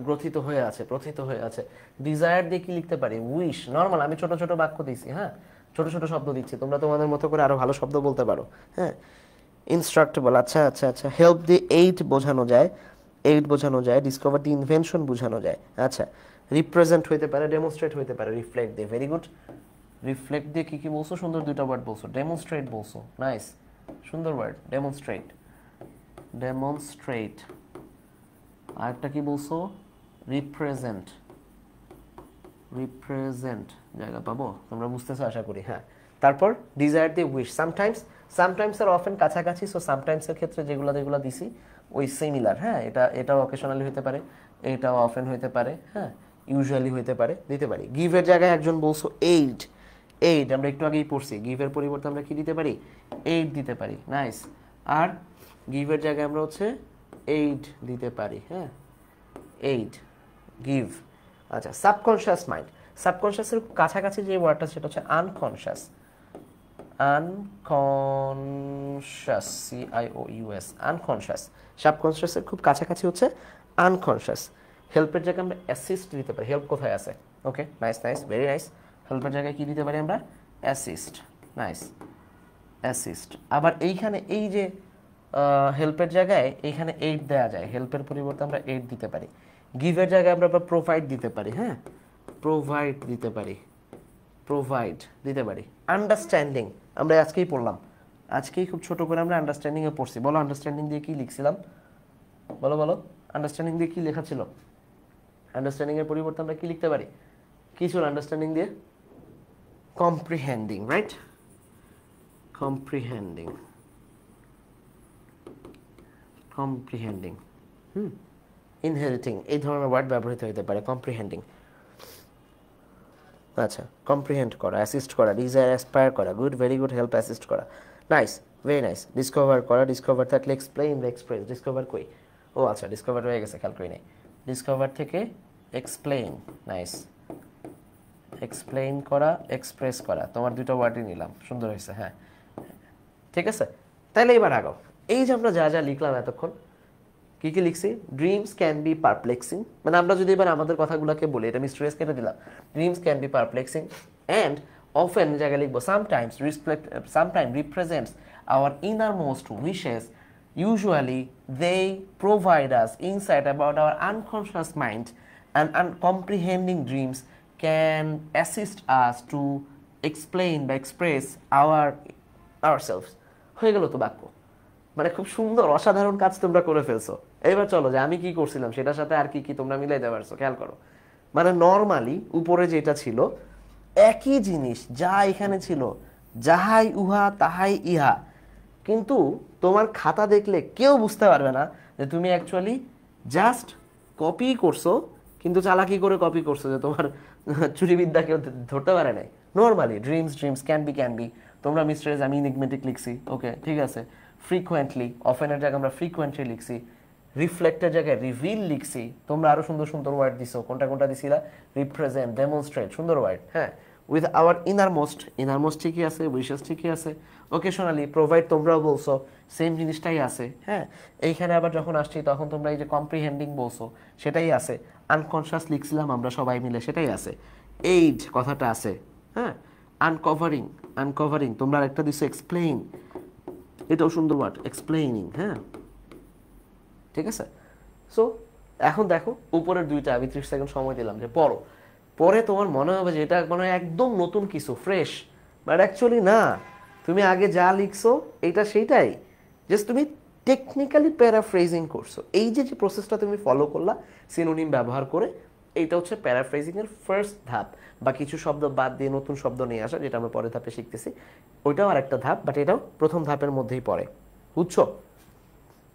গ্রথিত হয়ে আছে, প্রথিত হয়ে আছে। ডিজায়ার দিয়ে কি লিখতে পারি? উইশ। নর্মাল আমি ছোট ছোট বাক্য দিচ্ছি, হ্যাঁ, ছোট ছোট শব্দ দিচ্ছি, তোমরা তোমাদের মতো করে আরো ভালো শব্দ বলতে পারো। হ্যাঁ, ইনস্ট্রাক্টেবল, আচ্ছা আচ্ছা আচ্ছা। হেল্প দিয়ে এইড বোঝানো যায়, এইড বোঝানো যায়। ডিসকভার দি ইনভেনশন বোঝানো যায়। আচ্ছা, রিপ্রেজেন্ট হইতে পারে, ডেমনস্ট্রেট হইতে পারে রিফ্লেক্ট দিয়ে। Very good. রিফ্লেক্ট দিয়ে কি কি বলছো? সুন্দর দুইটা ওয়ার্ড বলছো। ডেমনস্ট্রেট বলছো, নাইস, সুন্দর ওয়ার্ড। Demonstrate, demonstrate. আরেকটা কি বলছো? Represent, represent. জায়গা পাবো? তোমরা বুঝতেছো আশা করি। হ্যাঁ, তারপর ডিজায়ার দিয়ে wish. Sometimes, sometimes are often কাছাকাছি। সো সামটাইমসের ক্ষেত্রে যেগুলো যেগুলো দিছি ওই সিমিলার। হ্যাঁ, এটাও অকেশনালি হতে পারে, এটাও অফেন হতে পারে, হ্যাঁ, ইউজুয়ালি হতে পারে, দিতে পারি। গিভের জায়গায় একজন বলছো এইড, এইড আমরা একটু আগেই পড়ছি। গিভের পরিবর্তে আমরা কি দিতে পারি? এইড দিতে পারি, নাইস। আর গিভের জায়গায় আমরা হচ্ছে এইড দিতে পারি। হ্যাঁ, এইড, গিভ। আচ্ছা, সাবকনশিয়াস মাইন্ড। সাবকনশিয়াসের কাছাকাছি যে ওয়ার্ডটা সেটা হচ্ছে আনকনশিয়াস। Unconscious, CIOUS, unconscious. সাবকনশিয়াসের খুব কাছাকাছি হচ্ছে আনকনশিয়াস। হেল্পের জায়গায় আমরা অ্যাসিস্ট দিতে পারি। হেল্প কোথায় আছে? ওকে, নাইস নাইস, ভেরি নাইস। হেল্পের জায়গায় কি দিতে পারি আমরা? Assist, nice, assist. আবার এইখানে এই যে হেল্পের জায়গায় এইখানে এইড দেওয়া যায়, হেল্পের পরিবর্তে আমরা এইড দিতে পারি। গিভের জায়গায় আমরা প্রোভাইড দিতে পারি। হ্যাঁ, প্রোভাইড দিতে পারি, প্রোভাইড দিতে পারি। আন্ডারস্ট্যান্ডিং আমরা আজকেই পড়লাম, আজকেই খুব ছোট করে আমরা আন্ডারস্ট্যান্ডিংয়ে পড়ছি। বলো আন্ডারস্ট্যান্ডিং দিয়ে কি লিখছিলাম? বলো বলো, আন্ডারস্ট্যান্ডিং দিয়ে কি লেখা ছিল? আন্ডারস্ট্যান্ডিংয়ের পরিবর্তে আমরা কি লিখতে পারি? কি ছিল আন্ডারস্ট্যান্ডিং দিয়ে? কম্প্রিহেন্ডিং, রাইট, কম্প্রিহেন্ডিং, কম্প্রিহেন্ডিং। ইনহেরিটিং, এই ধরনের ওয়ার্ড ব্যবহৃত হতে পারে। কম্প্রিহেন্ডিং, আচ্ছা, কম্প্রিহেন্ড করা, অ্যাসিস্ট করা, ডিজায়ার, অ্যাসপায়ার করা। Good, very good. Help, assist করা, নাইস, ভেরি নাইস। ডিসকভার করা, ডিসকভার থাকলে এক্সপ্লেইন বা এক্সপ্রেস। ডিসকভার কই? ও আচ্ছা, ডিসকভার হয়ে গেছে, খেয়াল করি নাই। ডিসকভার থেকে এক্সপ্লেইন, নাইস। এক্সপ্লেইন করা, এক্সপ্রেস করা, তোমার দুটো ওয়ার্ডই নিলাম, সুন্দর হয়েছে। হ্যাঁ, ঠিক আছে, তাইলে এবার আগাও। এই যে আমরা যা যা লিখলাম এতক্ষণ, কি কি লিখছি? ড্রিমস ক্যান বি পারপ্লেক্সিং, মানে আমরা যদি এবার আমাদের কথাগুলোকে বলি, এটা মিস্টেরিয়াস কেটে দিলাম। Dreams can be perplexing and often জায়গায় লিখবো sometimes represents our innermost wishes. Usually, they provide us insight about our unconscious mind. and comprehending dreams can assist us to explain বা express ourselves হয়ে গেল তো বাক্য মানে খুব সুন্দর অসাধারণ কাজ তোমরা করে ফেলছো এবার চলো যে আমি কি করছিলাম সেটার সাথে আর কি কি তোমরা মিলাইতে পারছো খেয়াল করো মানে নর্মালি উপরে যেটা ছিল একই জিনিস যা এখানে ছিল যাহাই উহা তাহাই ইহা কিন্তু তোমার খাতা দেখলে কেউ বুঝতে পারবে না যে তুমি অ্যাকচুয়ালি জাস্ট কপি করছো কিন্তু চালাকি করে কপি করছো যে তোমার চুরিবিদ্যা কেউ ধরতে পারে নাই নর্মালি ড্রিমস ক্যান বি তোমরা মিস্টারেজ আমি ইনিগমেটিক লিখছি ওকে ঠিক আছে ফ্রিকোয়েন্টলি অফেনের জায়গায় আমরা ফ্রিকোয়েন্টলি লিখছি রিফ্লেক্টের জায়গায় রিভিল লিখছি তোমরা আরো সুন্দর সুন্দর ওয়ার্ড দিছো কোনটা কোনটা দিছিলা রিপ্রেজেন্ট ডেমনস্ট্রেট সুন্দর ওয়ার্ড হ্যাঁ উইথ আওয়ার ইনারমোস্ট ঠিকই আছে উইশেস ঠিকই আছে ওকেশনালি প্রোভাইড তোমরাও বলছো সেম জিনিসটাই আছে হ্যাঁ এইখানে আবার যখন আসছি তখন তোমরা এই যে কম্প্রিহেন্ডিং বলছো সেটাই আছে আনকনশিয়াস লিখছিলাম আমরা সবাই মিলে সেটাই আছে এইড কথাটা আছে হ্যাঁ আনকভারিং তোমরা একটা দিছো এক্সপ্লেইন এটাও সুন্দর ওয়ার্ড এক্সপ্লেইনিং হ্যাঁ ঠিক আছে সো এখন দেখো উপরের দুইটা আমি 30 সেকেন্ড সময় দিলাম যে পড়ো পরে তোমার মনে হবে যে এটা মানে একদম নতুন কিছু ফ্রেশ বাট অ্যাকচুয়ালি না তুমি আগে যা লিখছো এটা সেইটাই জাস্ট তুমি টেকনিক্যালি প্যারাফ্রেজিং করছো এই যে প্রসেসটা তুমি ফলো করলা সিনোনিম ব্যবহার করে এইটা হচ্ছে প্যারাফ্রেজিং এর ফার্স্ট ধাপ বা কিছু শব্দ বাদ দিয়ে নতুন শব্দ নিয়ে আসা যেটা আমরা পরের ধাপে শিখতেছি ওইটাও আরেকটা ধাপ বাট এটাও প্রথম ধাপের মধ্যেই পড়ে বুঝছো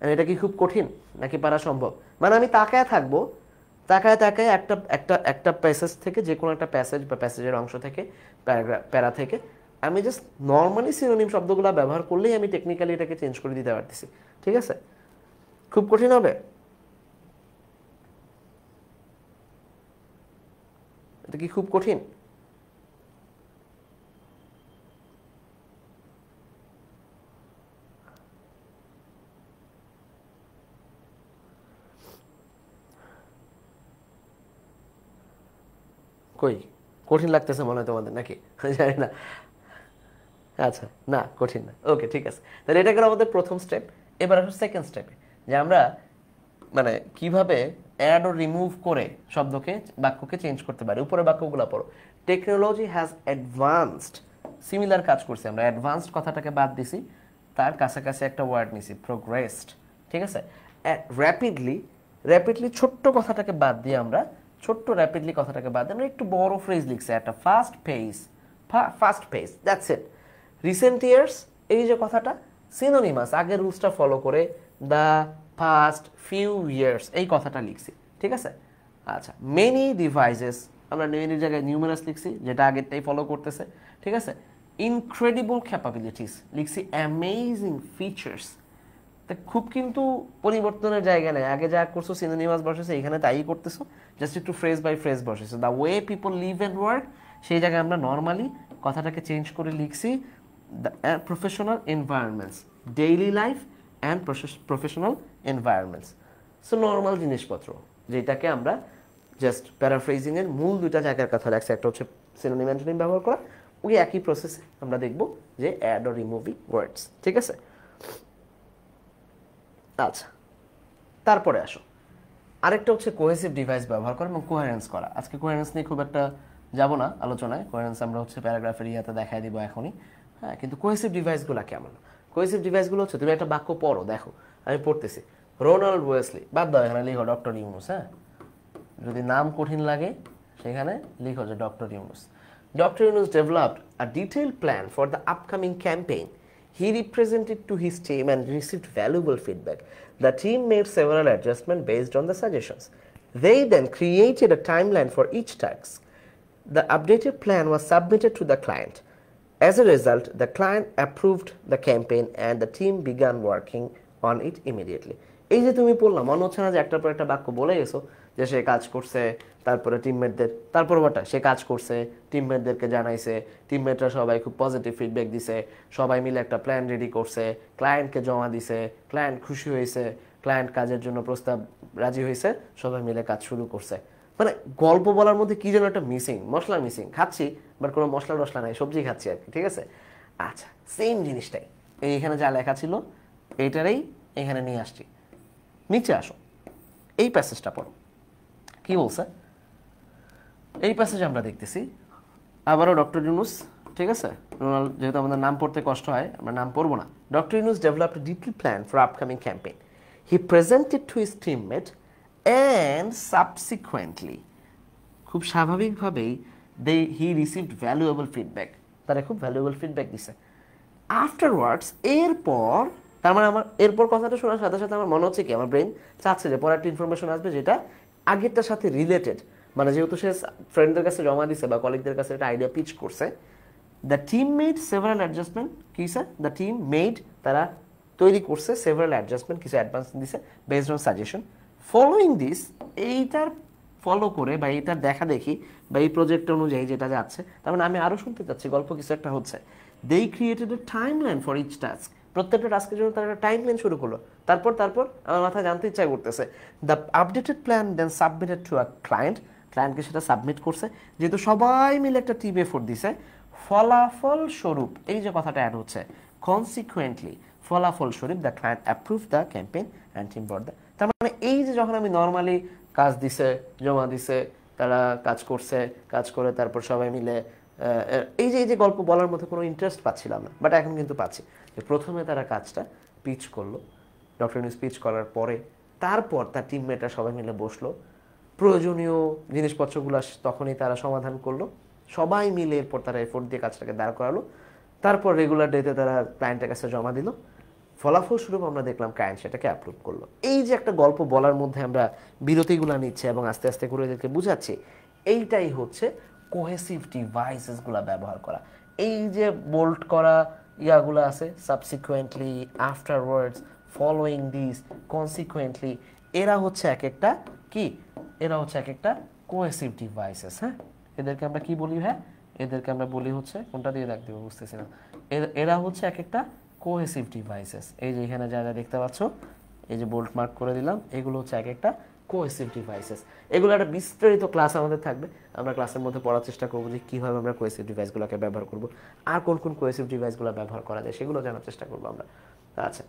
এটা কি খুব কঠিন নাকি পারা সম্ভব মানে আমি তাকায় থাকবো তাকায় একটা একটা একটা প্যাসেজ থেকে যে কোনো একটা প্যাসেজ বা প্যাসেজের অংশ থেকে প্যারা থেকে আমি জাস্ট নর্মালি সিনোনিম শব্দগুলো ব্যবহার করলেই আমি টেকনিক্যালি এটাকে চেঞ্জ করে দিতে পারতেছি ঠিক আছে খুব কঠিন হবে এটা কি খুব কঠিন কই কঠিন লাগতেছে মনে হয় তোমাদের নাকি জানি না আচ্ছা না কঠিন না ওকে ঠিক আছে তাহলে এটা গেল আমাদের প্রথম স্টেপ এবার আসো সেকেন্ড স্টেপে যে আমরা মানে কিভাবে অ্যাড ও রিমুভ করে শব্দকে বাক্যকে চেঞ্জ করতে পারি উপরে বাক্যগুলো পড়ো টেকনোলজি হ্যাজ অ্যাডভান্সড সিমিলার কাজ করছি আমরা অ্যাডভান্সড কথাটাকে বাদ দিছি তার কাছাকাছি একটা ওয়ার্ড নিছি প্রোগ্রেসড ঠিক আছে র্যাপিডলি ছোট্ট কথাটাকে বাদ দিয়ে আমরা র্যাপিডলি কথাটাকে বাদ দিয়ে আমরা একটু বড় ফ্রেজ লিখছি একটা fast pace that's it recent years এই যে কথাটা সিনোনিমাস আগের রুলসটা ফলো করে দ্য ফাস্ট ফিউ ইয়ার্স এই কথাটা লিখছি ঠিক আছে আচ্ছা মেনি ডিভাইসেস আমরা মেনির জায়গায় নিউমেরাস লিখছি যেটা আগেরটাই ফলো করতেছে ঠিক আছে ইনক্রেডিবল ক্যাপাবিলিটিস লিখছি অ্যামেজিং ফিচার্স তা খুব কিন্তু পরিবর্তনের জায়গা নেই আগে যা করছো সিনোনিমাস বসেছে এখানে তাই করতেছো জাস্ট একটু ফ্রেজ বাই ফ্রেজ বসেছে the way people live and work সেই জায়গায় আমরা নর্মালি কথাটাকে চেঞ্জ করে লিখছি the professional environments daily life and professional environments so normal জিনিসপত্র যেটাকে আমরা জাস্ট প্যারাফ্রেজিং এর মূল দুইটা জায়গার কথা লাগছে একটা হচ্ছে সিনোনিম অ্যান্টোনিম ব্যবহার করা ওই একই প্রসেসে আমরা দেখব যে অ্যাড অর রিমুভিং ওয়ার্ডস ঠিক আছে আচ্ছা তারপরে আসো আরেকটা হচ্ছে কোহেসিভ ডিভাইস ব্যবহার করা এবং কোহেরেন্স করা আজকে কোহেরেন্স নিয়ে খুব একটা যাব না আলোচনায় কোহেরেন্স আমরা হচ্ছে প্যারাগ্রাফের ইয়াতে দেখাই দিব এখনই হ্যাঁ কিন্তু কোহেসিভ ডিভাইসগুলো কেমন কোহেসিভ ডিভাইসগুলো হচ্ছে তুমি একটা বাক্য পড়ো দেখো আমি পড়তেছি রোনাল্ড ওয়েসলি বাদ দাও এখানে লিখো ডক্টর ইউনুস হ্যাঁ যদি নাম কঠিন লাগে সেখানে লিখো যে doctor Yunus Dr. Yunus developed a detailed plan for the upcoming campaign. He represented to his team and received valuable feedback. The team made several adjustments based on the suggestions. They then created a timeline for each task. The updated plan was submitted to the client. As a result, the client approved the campaign and the team began working on it immediately. এই যে তুমি বললাম মনে হচ্ছে না যে একটার পর একটা বাক্য বলে গেছো যে সে কাজ করছে তারপরে টিমমেটদের তারপর ওটা সে কাজ করছে টিমমেটদেরকে জানাইছে টিমমেটরা সবাই খুব পজিটিভ ফিডব্যাক দিছে সবাই মিলে একটা প্ল্যান রেডি করছে ক্লায়েন্টকে জমা দিছে ক্লায়েন্ট খুশি হয়েছে ক্লায়েন্ট কাজের জন্য প্রস্তাব রাজি হয়েছে সবাই মিলে কাজ শুরু করছে মানে গল্প বলার মধ্যে কি যেন একটা মশলা মিসিং খাচ্ছি বাট কোনো মশলা টশলা নাই সবজি খাচ্ছি আর কি ঠিক আছে আচ্ছা সেম জিনিসটাই এইখানে যা লেখা ছিল এইটারই এখানে নিয়ে আসছি নিচে আসো এই প্যাসেজটা পড়ো কি বলছে এই প্যাসেজে আমরা দেখতেছি আবারও ডক্টর ইউনুস, ঠিক আছে, রোনাল্ড, যেহেতু আমাদের নাম পড়তে কষ্ট হয় আমরা নাম পড়বো না। Doctor Yunus developed a detailed plan for upcoming campaign. He presented to his teammate and subsequently, খুব স্বাভাবিকভাবেই হি রিসিভড ভ্যালুয়েবল ফিডব্যাক, তারা খুব ভ্যালুয়েবল ফিডব্যাক দিছে। আফটারওয়ার্ডস, এরপর, তার মানে আমার এরপর কথাটা শোনার সাথে সাথে আমার মনে হচ্ছে কি আমার ব্রেন চাচ্ছে যে পরে একটা ইনফরমেশন আসবে যেটা আগেরটার সাথে রিলেটেড, মানে যেহেতু সে ফ্রেন্ডদের কাছে জমা দিছে বা কলিগদের কাছে একটা আইডিয়া পিচ করছে। The team made several adjustment, কি স্যার, দ্য টিম মেড, তারা তৈরি করছে সেভারাল অ্যাডজাস্টমেন্ট, কিছু অ্যাডভান্স দিছে based on suggestion. Following this, এইটার ফলো করে বা এইটার দেখা দেখি বা এই প্রজেক্ট অনুযায়ী যেটা যাচ্ছে, তার মানে আমি আরও শুনতে চাচ্ছি গল্প কিছু একটা হচ্ছে। They created a timeline for each task, প্রত্যেকটা টাস্কের জন্য তারা একটা টাইম লাইন শুরু করলো। তারপর আমার মাথায় জানতে ইচ্ছা করতেছে, the updated plan then submitted to a client, ক্লায়েন্টকে সেটা সাবমিট করছে, যেহেতু সবাই মিলে একটা টিম এফোর্ট দিছে। ফলাফল স্বরূপ, এই যে কথাটা অ্যাড হচ্ছে, কনসিকুয়েন্টলি, ফলাফল স্বরূপ the client approve the campaign and team board the, তার মানে এই যে যখন আমি নর্মালি কাজ দিছে, জমা দিছে, তারা কাজ করছে, কাজ করে তারপর সবাই মিলে এই যে গল্প বলার মধ্যে কোনো ইন্টারেস্ট পাচ্ছিলাম না, বাট এখন কিন্তু পাচ্ছি। যে প্রথমে তারা কাজটা পিচ করলো, ডক্টর নিউজ পিচ করার পরে তারপর তার টিমমেটরা সবাই মিলে বসলো, প্রয়োজনীয় জিনিসপত্রগুলো তখনই তারা সমাধান করলো, সবাই মিলে এরপর তারা এফোর্ট দিয়ে কাজটাকে দাঁড় করালো, তারপর রেগুলার ডেতে তারা ক্লায়েন্টের কাছে জমা দিল, ফলাফলস্বরূপ আমরা দেখলাম ক্লায়েন্ট সেটাকে অ্যাপ্রুভ করলো। এই যে একটা গল্প বলার মধ্যে আমরা বিরতিগুলো নিচ্ছি এবং আস্তে আস্তে করে এদেরকে বুঝাচ্ছি, এইটাই হচ্ছে কোহেসিভ ডিভাইসেসগুলো ব্যবহার করা। এই যে বোল্ট করা ইয়াগুলো আছে, subsequently, afterwards, following this, consequently, এরা হচ্ছে এক একটা কি, এরা হচ্ছে এক একটা কোহেসিভ ডিভাইসেস। হ্যাঁ, এদেরকে আমরা কি বলি? হ্যাঁ, এদেরকে আমরা বলি হচ্ছে, কোনটা দিয়ে রাখ দেবো বুঝতেছি না, এরা হচ্ছে এক একটা কোহেসিভ ডিভাইসেস। এই যে এখানে যা যা দেখতে পাচ্ছ, এই যে বোল্ট মার্ক করে দিলাম, এগুলো হচ্ছে এক একটা কোহেসিভ ডিভাইসেস। এগুলো একটা বিস্তারিত ক্লাস আমাদের থাকবে, আমরা ক্লাসের মধ্যে পড়ার চেষ্টা করবো যে কীভাবে আমরা কোহেসিভ ডিভাইসগুলোকে ব্যবহার করবো, আর কোন কোন কোহেসিভ ডিভাইসগুলো ব্যবহার করা যায় সেগুলো জানার চেষ্টা করবো আমরা। আচ্ছা,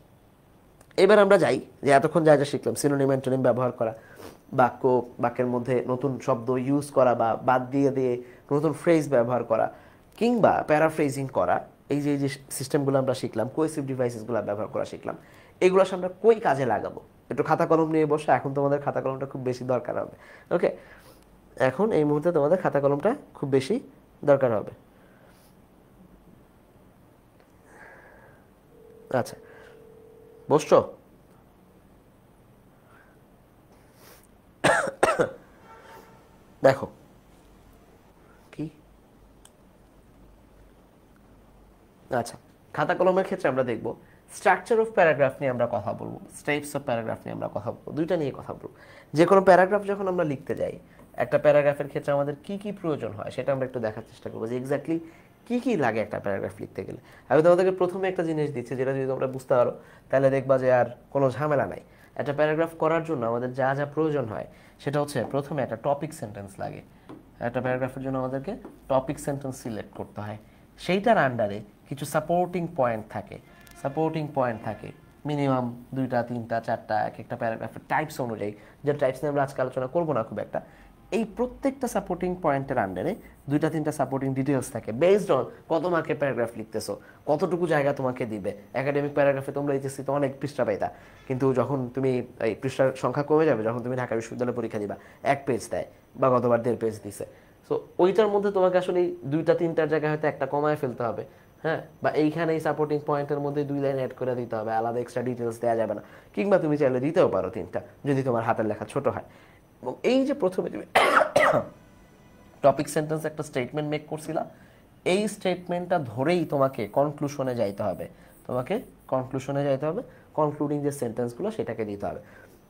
এবার আমরা যাই যে এতক্ষণ যা যা শিখলাম, সিনোনিম অ্যান্টোনিম ব্যবহার করা, বাক্যের মধ্যে নতুন শব্দ ইউজ করা বা বাদ দিয়ে দিয়ে নতুন ফ্রেজ ব্যবহার করা, কিংবা প্যারাফ্রেজিং করা, এই যে সিস্টেমগুলো আমরা শিখলাম, কোহেসিভ ডিভাইসেসগুলো ব্যবহার করা শিখলাম, এগুলো আমরা কই কাজে লাগাবো? একটু খাতা কলম নিয়ে বসে, এখন তোমাদের খাতা কলমটা খুব বেশি দরকার হবে। ওকে, এখন এই মুহূর্তে তোমাদের খাতা কলমটা খুব বেশি দরকার হবে। আচ্ছা, বসছো? দেখো কি, আচ্ছা, খাতা কলমের ক্ষেত্রে আমরা দেখব স্ট্রাকচার অফ প্যারাগ্রাফ নিয়ে আমরা কথা বলবো, স্টেপস অফ প্যারাগ্রাফ নিয়ে আমরা কথা বলবো, দুইটা নিয়ে কথা বলবো। যে কোনো প্যারাগ্রাফ যখন আমরা লিখতে যাই, একটা প্যারাগ্রাফের ক্ষেত্রে আমাদের কি কি প্রয়োজন হয় সেটা আমরা একটু দেখার চেষ্টা করবো, যে এক্স্যাক্টলি কি কি লাগে একটা প্যারাগ্রাফ লিখতে গেলে। আমি তোমাদেরকে প্রথমে একটা জিনিস দিচ্ছি, যেটা যদি তোমরা বুঝতে পারো তাহলে দেখবা যে আর কোনো ঝামেলা নাই। একটা প্যারাগ্রাফ করার জন্য আমাদের যা যা প্রয়োজন হয় সেটা হচ্ছে, প্রথমে একটা টপিক সেন্টেন্স লাগে। একটা প্যারাগ্রাফের জন্য আমাদেরকে টপিক সেন্টেন্স সিলেক্ট করতে হয়, সেইটার আন্ডারে কিছু সাপোর্টিং পয়েন্ট থাকে, মিনিমাম 2টা 3টা 4টা, এক একটা প্যারাগ্রাফের টাইপস অনুযায়ী, যে টাইপস নিয়ে আমরা আজকে আলোচনা করবো না খুব একটা। এই প্রত্যেকটা সাপোর্টিং পয়েন্টের আন্ডারে 2টা 3টা সাপোর্টিং ডিটেলস থাকে, বেসড অন কত মার্কের প্যারাগ্রাফ লিখতেছো, কতটুকু জায়গা তোমাকে দিবে। একাডেমিক প্যারাগ্রাফে তোমরা এইচএসসিতে অনেক পৃষ্ঠা পাইতা, কিন্তু যখন তুমি এই পৃষ্ঠার সংখ্যা কমে যাবে, যখন তুমি ঢাকা বিশ্ববিদ্যালয়ে পরীক্ষা দিবা, 1 পেজ দেয় বা গতবার 1.5 পেজ দিছে। সো ওইটার মধ্যে তোমাকে আসলে 2টা 3টার জায়গায় হয়তো একটা কমায় ফেলতে হবে, হ্যাঁ, বা এইখানে এই সাপোর্টিং পয়েন্টের মধ্যে 2 লাইন অ্যাড করে দিতে হবে, আলাদা এক্সট্রা ডিটেলস দেওয়া যাবে না, কিংবা তুমি চাইলে দিতেও পারো 3টা যদি তোমার হাতের লেখা ছোট হয়। এবং এই যে প্রথমে তুমি টপিক সেন্টেন্স একটা স্টেটমেন্ট মেক করছিলা, এই স্টেটমেন্টটা ধরেই তোমাকে কনক্লুশনে যাইতে হবে, কনক্লুডিং যে সেন্টেন্সগুলো সেটাকে দিতে হবে।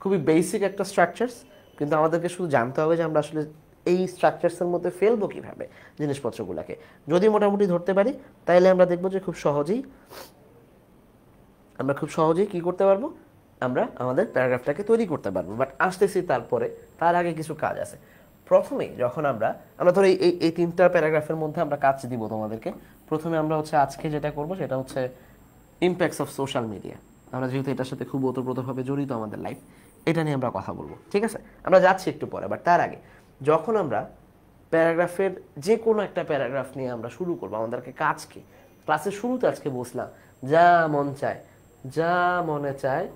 খুবই বেসিক একটা স্ট্রাকচারস, কিন্তু আমাদেরকে শুধু জানতে হবে যে আমরা আসলে এই স্ট্রাকচারসের মধ্যে ফেলবো কীভাবে জিনিসপত্রগুলোকে। যদি মোটামুটি ধরতে পারি তাহলে আমরা দেখবো যে খুব সহজেই কী করতে পারবো, আমরা আমাদের প্যারাগ্রাফটাকে তৈরি করতে পারবো। বাট আসতেছি তারপরে, তার আগে কিছু কাজ আছে। প্রথমেই যখন আমরা ধরো এই 3টা প্যারাগ্রাফের মধ্যে আমরা কাজ দিব তোমাদেরকে। প্রথমে আমরা হচ্ছে আজকে যেটা করব সেটা হচ্ছে ইম্প্যাক্টস অফ সোশ্যাল মিডিয়া। আমরা যেহেতু এটার সাথে খুব ওতপ্রোতভাবে জড়িত আমাদের লাইফ, এটা নিয়ে আমরা কথা বলবো, ঠিক আছে? আমরা যাচ্ছি একটু পরে, বাট তার আগে যখন আমরা প্যারাগ্রাফের যে কোনো একটা প্যারাগ্রাফ নিয়ে আমরা শুরু করবো। আমাদেরকে কাজ কি, ক্লাসের শুরুতে আজকে বসলাম যা মন চায়, যা মনে চায়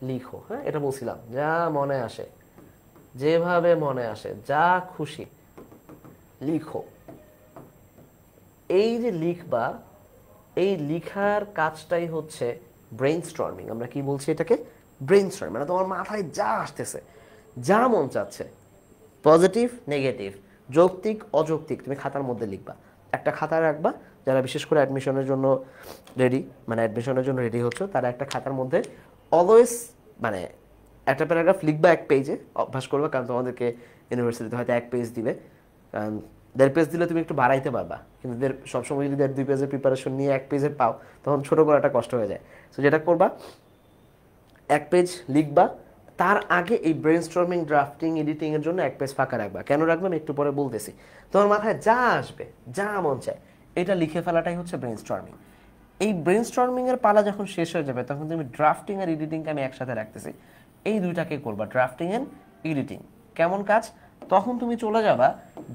লিখো। হ্যাঁ, এটা বলছিলাম, যা মনে আসে, যেভাবে মনে আসে, যা খুশি লিখো। এই যে লিখবা, এই লিখার কাজটাই হচ্ছে ব্রেইন স্টর্মিং। আমরা কি বলছি এটাকে? Brain storming. মানে তোমার মাথায় যা আসতেছে, যা মন চাচ্ছে, পজিটিভ নেগেটিভ, যৌক্তিক অযৌক্তিক, তুমি খাতার মধ্যে লিখবা। একটা খাতা রাখবা, যারা বিশেষ করে অ্যাডমিশনের জন্য রেডি, মানে অ্যাডমিশনের জন্য রেডি হচ্ছে, তারা একটা খাতার মধ্যে অলওয়েজ মানে একটা প্যারাগ্রাফ লিখবা, এক পেজে অভ্যাস করবে। কারণ তোমাদেরকে ইউনিভার্সিটিতে হয়তো এক পেজ দিবে, কারণ 1.5 পেজ দিলে তুমি একটু বাড়াইতে পারবা, কিন্তু সবসময় যদি 1.5-2 পেজের প্রিপারেশন নিয়ে এক পেজে পাও, তখন ছোটো করাটা কষ্ট হয়ে যায়। তো যেটা করবা, এক পেজ লিখবা, তার আগে এই ব্রেনস্টর্মিং, ড্রাফটিং, এডিটিংয়ের জন্য এক পেজ ফাঁকা রাখবা। কেন রাখবা আমি একটু পরে বলতেছি। তোমার মাথায় যা আসবে, যা মন চায়, এটা লিখে ফেলাটাই হচ্ছে ব্রেনস্টর্মিং। এই ব্রেনস্টর্মিংয়ের পালা যখন শেষ হয়ে যাবে, তখন তুমি ড্রাফটিং আর এডিটিংকে আমি একসাথে রাখতেছি, এই দুইটাকে করবা, ড্রাফটিং অ্যান্ড এডিটিং। কেমন কাজ? তখন তুমি চলে যাবা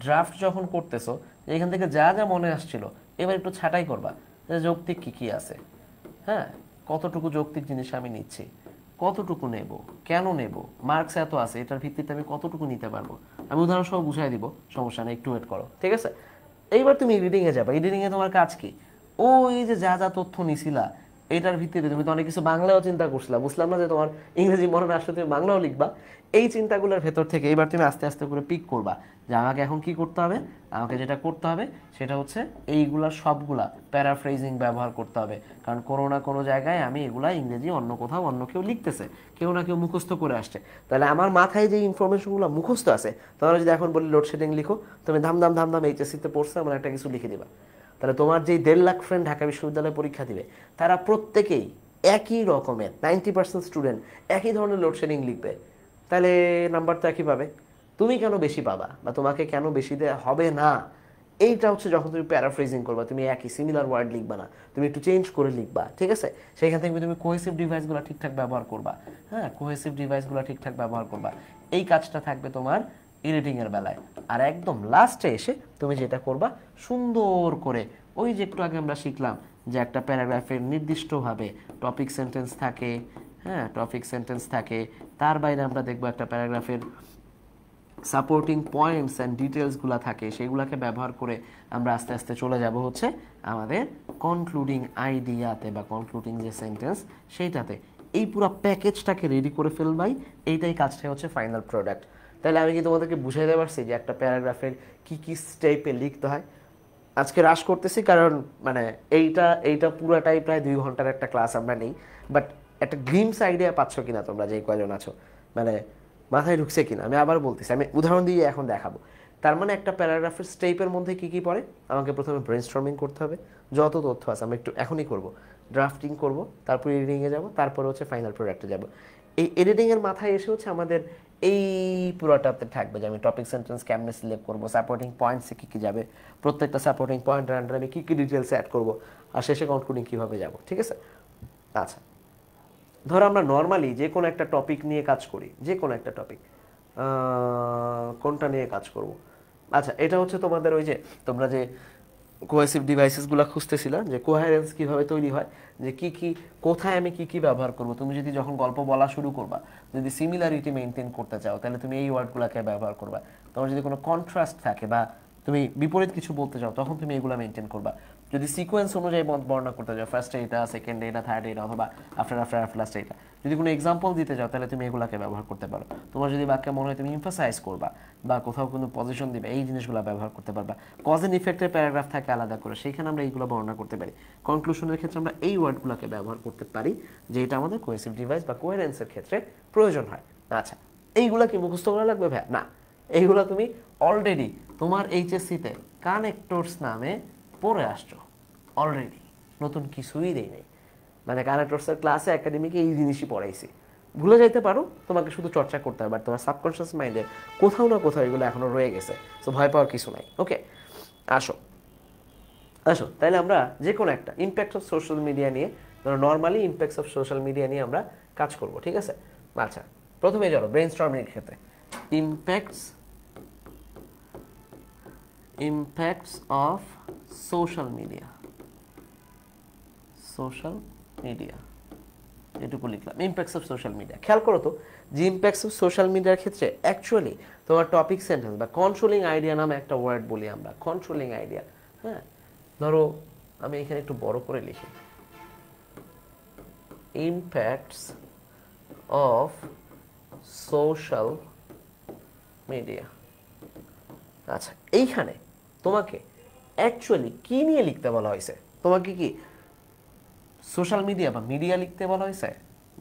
ড্রাফট যখন করতেছো, এখান থেকে যা যা মনে আসছিল এবার একটু ছাঁটাই করবা যে যৌক্তিক কী কী আছে, হ্যাঁ, কতটুকু যৌক্তিক জিনিস আমি নিচ্ছি, কতটুকু নেব, কেন নেব, মার্কস এত আছে, এটার ভিত্তিতে আমি কতটুকু নিতে পারবো। আমি উদাহরণ সহ বুঝাই দিব, সমস্যা নেই, একটু ওয়েট করো, ঠিক আছে? এইবার তুমি এডিটিংয়ে যাবা। এডিটিংয়ে তোমার কাজ কি? ওই যে যা যা তথ্য নিছিলা, এটার ভিত্তিতে তুমি তো অনেক কিছু বাংলাও চিন্তা করছিলা, বুঝলাম না যে তোমার ইংরেজি মনে না আসলে তুমি বাংলাও লিখবা। এই চিন্তাগুলোর ভেতর থেকে এবার তুমি আস্তে আস্তে করে পিক করবা যে আমাকে এখন কি করতে হবে। আমাকে যেটা করতে হবে সেটা হচ্ছে এইগুলার সবগুলা প্যারাফ্রেজিং ব্যবহার করতে হবে, কারণ কোনো না কোনো জায়গায় আমি এগুলা ইংরেজি অন্য কোথাও অন্য কেউ লিখতেছে, কেউ না কেউ মুখস্থ করে আসছে। তাহলে আমার মাথায় যে ইনফরমেশনগুলো মুখস্থ আছে, তোমরা যদি এখন বলি লোডশেডিং লিখো, তুমি ধাম ধাম ধাম ধাম এইচএসসিতে পড়ছে আমার একটা কিছু লিখে দিবা। তাহলে তোমার যেই 1.5 লাখ ফ্রেন্ড ঢাকা বিশ্ববিদ্যালয়ে পরীক্ষা দিবে, তারা প্রত্যেকেই একই রকমের 90% স্টুডেন্ট একই ধরনের লোডশেডিং লিখবে। তাহলে নাম্বার তো একই পাবে। তুমি কেন বেশি পাবা বা তোমাকে কেন বেশি দেওয়া হবে না, এইটা হচ্ছে যখন তুমি প্যারাফ্রেজিং করবা, তুমি একই সিমিলার ওয়ার্ড লিখবা না, তুমি একটু চেঞ্জ করে লিখবা, ঠিক আছে? সেখান থেকে তুমি কোহেসিভ ডিভাইসগুলো ঠিকঠাক ব্যবহার করবা। হ্যাঁ, কোহেসিভ ডিভাইসগুলো ঠিকঠাক ব্যবহার করবা। এই কাজটা থাকবে তোমার এডিটিংয়ের বেলায়। আর একদম লাস্টে এসে তুমি যেটা করবা, সুন্দর করে ওই যে একটু আগে আমরা শিখলাম যে একটা প্যারাগ্রাফের নির্দিষ্টভাবে টপিক সেন্টেন্স থাকে, হ্যাঁ, টপিক সেন্টেন্স থাকে, তার বাইরে আমরা দেখবো একটা প্যারাগ্রাফের সাপোর্টিং পয়েন্টস অ্যান্ড ডিটেলসগুলো থাকে, সেগুলোকে ব্যবহার করে আমরা আস্তে আস্তে চলে যাব হচ্ছে আমাদের কনক্লুডিং আইডিয়াতে বা কনক্লুডিং যে সেন্টেন্স সেইটাতে। এই পুরো প্যাকেজটাকে রেডি করে ফেলবাই, এইটাই কাজটাই হচ্ছে ফাইনাল প্রোডাক্ট। তাহলে আমি কি তোমাদেরকে বুঝাই দিতে পারছি যে একটা প্যারাগ্রাফের কী কী স্টেপে লিখতে হয়? আজকে রাশ করতেছি কারণ মানে এইটা পুরোটাই প্রায় 2 ঘন্টার একটা ক্লাস আমরা নেই, বাট একটা গ্লিমস আইডিয়া পাচ্ছ কিনা তোমরা যেই কয়জন আছো, মানে মাথায় ঢুকছে কিনা আমি আবার বলতেছি, আমি উদাহরণ দিয়ে এখন দেখাবো। তার মানে একটা প্যারাগ্রাফের স্টেপের মধ্যে কি কি পড়ে? আমাকে প্রথমে ব্রেনস্টর্মিং করতে হবে, যত তথ্য আছে আমরা একটু এখনই করব, ড্রাফটিং করব, তারপর এডিটিংয়ে যাব, তারপরে হচ্ছে ফাইনাল প্রোডাক্টে যাব। এই এডিটিংয়ের মাথায় এসে হচ্ছে আমাদের এই পুরোটাতে থাকবে যে আমি টপিক সেন্টেন্স কেমনে সিলেক্ট করবো, সাপোর্টিং পয়েন্টসে কী কী যাবে, প্রত্যেকটা সাপোর্টিং পয়েন্টের আন্ডারে আমি কী কী ডিটেলস অ্যাড করবো, আর শেষে কনক্লুডিং কীভাবে যাব, ঠিক আছে? আচ্ছা, ধরো আমরা নর্মালি যে কোনো একটা টপিক নিয়ে কাজ করি, যে কোনো একটা টপিক, কোনটা নিয়ে কাজ করব? আচ্ছা, এটা হচ্ছে তোমাদের ওই যে তোমরা যে কোহেসিভ ডিভাইসেসগুলো খুঁজতেছিলা, যে কোহারেন্স কীভাবে তৈরি হয়, যে কি কি কোথায় আমি কি কি ব্যবহার করব। তুমি যদি যখন গল্প বলা শুরু করবা, যদি সিমিলারিটি মেনটেন করতে চাও, তাহলে তুমি এই ওয়ার্ডগুলোকে ব্যবহার করবা। তোমার যদি কোনো কন্ট্রাস্ট থাকে বা তুমি বিপরীত কিছু বলতে চাও, তখন তুমি এগুলো মেনটেন করবা। যদি সিকোয়েন্স অনুযায়ী বর্ণনা করতে চাও, ফার্স্টে এটা, সেকেন্ডে এটা, থার্ডে এটা, অথবা আফটার আফটার আফটার লাস্টে এটা, যদি কোনো এক্সাম্পল দিতে চাও, তাহলে তুমি এগুলোকে ব্যবহার করতে পারো। তোমার যদি বাক্যে মনে হয় তুমি ইমফাসাইজ করবা বা কোথাও কোনো পজিশন দিবে, এই জিনিসগুলো ব্যবহার করতে পারবা। কজ এন্ড ইফেক্টের প্যারাগ্রাফ থাকে আলাদা করে, সেইখানে আমরা এইগুলো বর্ণনা করতে পারি। কনক্লুশনের ক্ষেত্রে আমরা এই ওয়ার্ডগুলোকে ব্যবহার করতে পারি, যে এটা আমাদের কোহেসিভ ডিভাইস বা কোহেরেন্সের ক্ষেত্রে প্রয়োজন হয়। আচ্ছা, এইগুলা কি মুখস্থ করা লাগবে ভাই? না, এইগুলো তুমি অলরেডি তোমার এইচএসসিতে কানেক্টরস নামে পড়ে আসছো অলরেডি, নতুন কিছুই দেই নাই। মানে কানেক্টরসের ক্লাসে একাডেমিকে এই জিনিসই পড়াইছি, ভুলে যাইতে পারো, তোমাকে শুধু চর্চা করতে হবে, বাট তোমার সাবকনশিয়াস মাইন্ডে কোথাও না কোথাও এগুলো এখনো রয়ে গেছে। সো ভয় পাওয়ার কিছু নাই। ওকে, আসো আসো তাহলে আমরা যে কোনো একটা ইম্প্যাক্টস অফ সোশ্যাল মিডিয়া নিয়ে, ধরো normally impacts of social media নিয়ে আমরা কাজ করব, ঠিক আছে? আচ্ছা, প্রথমে চলো ব্রেইনস্টর্মিং এর ক্ষেত্রে impacts impacts of social media, social media এটুকু লিখলাম, ইম্প্যাক্টস অফ সোশ্যাল মিডিয়া। খেয়াল করো তো যে ইম্প্যাক্টস অফ সোশ্যাল মিডিয়ার ক্ষেত্রে অ্যাকচুয়ালি তোমার টপিক সেন্টেন্স বা কন্ট্রোলিং আইডিয়া নামে একটা ওয়ার্ড বলি আমরা, কন্ট্রোলিং আইডিয়া। হ্যাঁ, ধরো আমি এখানে একটু বড় করে লিখি, ইম্প্যাক্টস অফ সোশ্যাল মিডিয়া। আচ্ছা, এইখানে তোমাকে অ্যাকচুয়ালি কি নিয়ে লিখতে বলা হয়েছে? তোমাকে কি সোশ্যাল মিডিয়া বা মিডিয়া লিখতে বলা হয়েছে,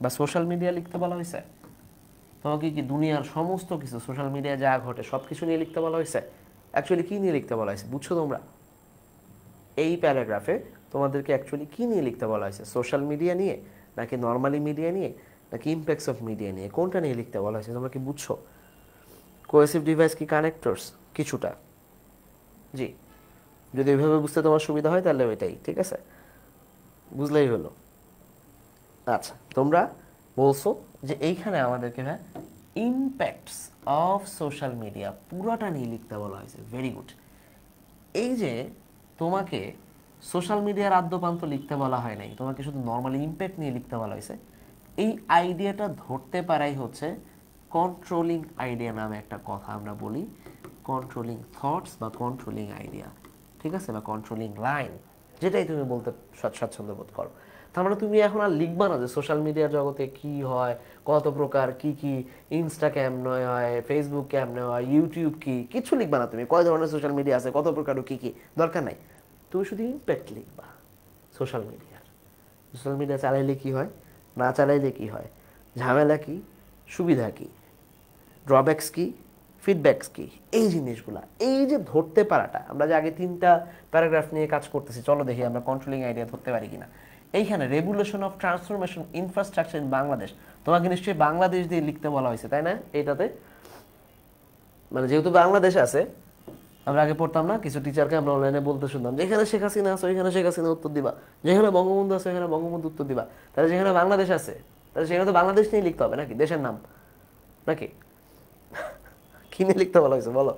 বা সোশ্যাল মিডিয়া লিখতে বলা হয়েছে? তোমাকে কি দুনিয়ার সমস্ত কিছু, সোশ্যাল মিডিয়ায় যা ঘটে সব কিছু নিয়ে লিখতে বলা হয়েছে? অ্যাকচুয়ালি কি নিয়ে লিখতে বলা হয়েছে বুঝছো তোমরা? এই প্যারাগ্রাফে তোমাদেরকে অ্যাকচুয়ালি কি নিয়ে লিখতে বলা হয়েছে? সোশ্যাল মিডিয়া নিয়ে, নাকি নর্মালি মিডিয়া নিয়ে, নাকি ইম্প্যাক্টস অফ মিডিয়া নিয়ে? কোনটা নিয়ে লিখতে বলা হয়েছে তোমরা কি বুঝছো? কোহেসিভ ডিভাইস কি কানেক্টরস? কিছুটা, জি। যদি ওইভাবে বুঝতে তোমার সুবিধা হয় তাহলে ওইটাই ঠিক আছে, বুঝলেই হলো। আচ্ছা, তোমরা বলছো যে এইখানে আমাদেরকে হ্যাঁ ইম্প্যাক্টস অফ সোশ্যাল মিডিয়া পুরোটা নিয়ে লিখতে বলা হয়েছে। Very good. এই যে তোমাকে সোশ্যাল মিডিয়ার আদ্যপান্ত লিখতে বলা হয় নাই, তোমাকে শুধু নর্মালি ইম্প্যাক্ট নিয়ে লিখতে বলা হয়েছে। এই আইডিয়াটা ধরতে পারাই হচ্ছে কন্ট্রোলিং আইডিয়া নামে একটা কথা আমরা বলি, কন্ট্রোলিং থটস বা কন্ট্রোলিং আইডিয়া, ঠিক আছে, বা কন্ট্রোলিং লাইন, যেটাই তুমি বলতে স্বাচ্ছন্দ্য বোধ করো। তার মানে তুমি এখন আর লিখবা না যে সোশ্যাল মিডিয়ার জগতে কি হয়, কত প্রকার, কি কি, ইনস্টা কেমন হয়, ফেসবুক কেমন হয়, ইউটিউব কি, কিছু লিখবা না তুমি। কয় ধরনের সোশ্যাল মিডিয়া আছে, কত প্রকার, কি কি, দরকার নাই। তুমি শুধু ইম্প্যাক্ট লিখবা সোশ্যাল মিডিয়ার। সোশ্যাল মিডিয়া চালাইলে কি হয়, না চালাইলে কি হয়, ঝামেলা কি, সুবিধা কি, ড্রব্যাকস কি, ফিডব্যাকস কি, এই জিনিসগুলা, এই যে ধরতে পারাটা। আমরা যে আগে 3টা প্যারাগ্রাফ নিয়ে কাজ করতেছি, চলো দেখি আমরা কন্ট্রোলিং আইডিয়া ধরতে পারি কিনা। এইখানে regulation of transformation infrastructure in Bangladesh, তোমাকে নিশ্চয়ই বাংলাদেশ দিয়ে লিখতে বলা হয়েছে, তাই না? এইটাতে মানে যেহেতু বাংলাদেশ আছে, আমরা আগে পড়তাম না, কিছু টিচারকে আমরা অনলাইনে বলতে শুনতাম যেখানে শেখ হাসিনা আছে ওইখানে শেখ হাসিনা উত্তর দিবা, যেখানে বঙ্গবন্ধু আছে ওইখানে বঙ্গবন্ধু উত্তর দিবা। তাহলে যেখানে বাংলাদেশ আছে তাহলে সেখানে তো বাংলাদেশ নিয়ে লিখতে হবে নাকি, দেশের নাম নাকি? কি নিয়ে লিখতে বলা হয়েছে বলো?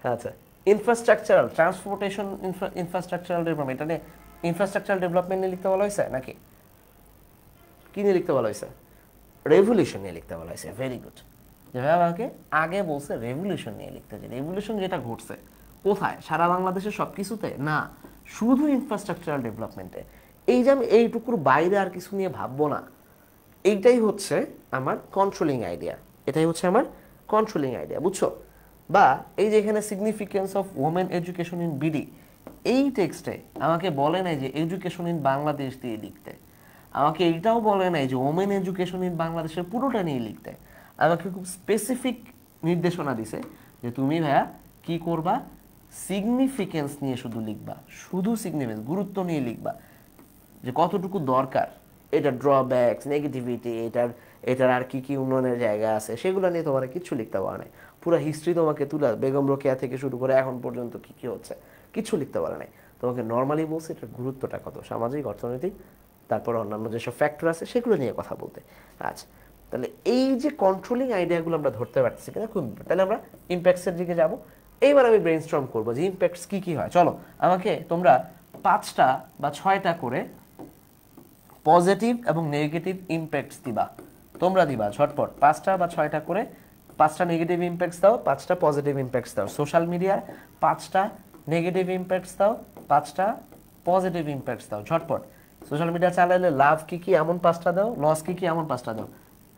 আচ্ছা, ইনফ্রাস্ট্রাকচারাল ট্রান্সপোর্টেশন, ইনফ্রাস্ট্রাকচারাল ডেভেলপমেন্ট, এটা নিয়ে ইনফ্রাস্ট্রাকচারাল ডেভেলপমেন্ট নিয়ে লিখতে বলা হয়েছে নাকি? কি নিয়ে লিখতে বলা হয়েছে? রেভলিউশন নিয়ে লিখতে বলা হয়েছে। Very good. যেভাবে আমাকে আগে বলছে রেভলিউশন নিয়ে লিখতে, যে রেভলিউশন যেটা ঘটছে কোথায়, সারা বাংলাদেশের সব কিছুতে না, শুধু ইনফ্রাস্ট্রাকচারাল ডেভেলপমেন্টে। এই যে আমি এইটুকুর বাইরে আর কিছু নিয়ে ভাববো না, এইটাই হচ্ছে আমার কন্ট্রোলিং আইডিয়া, এটাই হচ্ছে আমার কন্ট্রোলিং আইডিয়া, বুঝছো? বা এই যে এখানে significance of women education in BD, এই টেক্সটে আমাকে বলে নাই যে এডুকেশন ইন বাংলাদেশ দিয়ে লিখতে, আমাকে এইটাও বলে নাই যে ওমেন এডুকেশন ইন বাংলাদেশের পুরোটা নিয়ে লিখতে। আমাকে খুব স্পেসিফিক নির্দেশনা দিছে যে তুমি ভাইয়া কি করবা, সিগনিফিকেন্স নিয়ে শুধু লিখবা, শুধু সিগনিফিকেন্স, গুরুত্ব নিয়ে লিখবা, যে কতটুকু দরকার, এটা ড্রব্যাকস, নেগেটিভিটি, এটার আর কি কি উন্নয়নের জায়গা আছে, সেগুলো নিয়ে তোমার কিছু লিখতে পারে নাই। পুরো হিস্ট্রি তোমাকে তুলে, বেগম রোকেয়া থেকে শুরু করে এখন পর্যন্ত কি কি হচ্ছে কিছু লিখতে পারে নাই। তোমাকে নর্মালি বলছে এটার গুরুত্বটা কত, সামাজিক, অর্থনৈতিক, তারপর অন্যান্য যেসব ফ্যাক্টর আছে সেগুলো নিয়ে কথা বলতে। আচ্ছা, তাহলে এই যে কন্ট্রোলিং আইডিয়াগুলো আমরা ধরতে পারতেছি কিনা খুব, তাহলে আমরা ইম্প্যাক্টসের দিকে যাব। এইবার আমি ব্রেইনস্টর্ম করবো যে ইম্প্যাক্টস কি কি হয়। চলো আমাকে তোমরা 5টা বা 6টা করে পজিটিভ এবং নেগেটিভ ইম্প্যাক্টস দিবা, তোমরা দিবা ঝটপট 5টা বা 6টা করে। 5টা নেগেটিভ ইম্প্যাক্টস দাও, 5টা পজিটিভ ইম্প্যাক্টস দাও। সোশ্যাল মিডিয়ার 5টা নেগেটিভ ইম্প্যাক্টস দাও, 5টা পজিটিভ ইম্প্যাক্টস দাও ঝটপট। সোশ্যাল মিডিয়া চালাইলে লাভ কি কি এমন 5টা দাও, লস কি কি এমন 5টা দাও,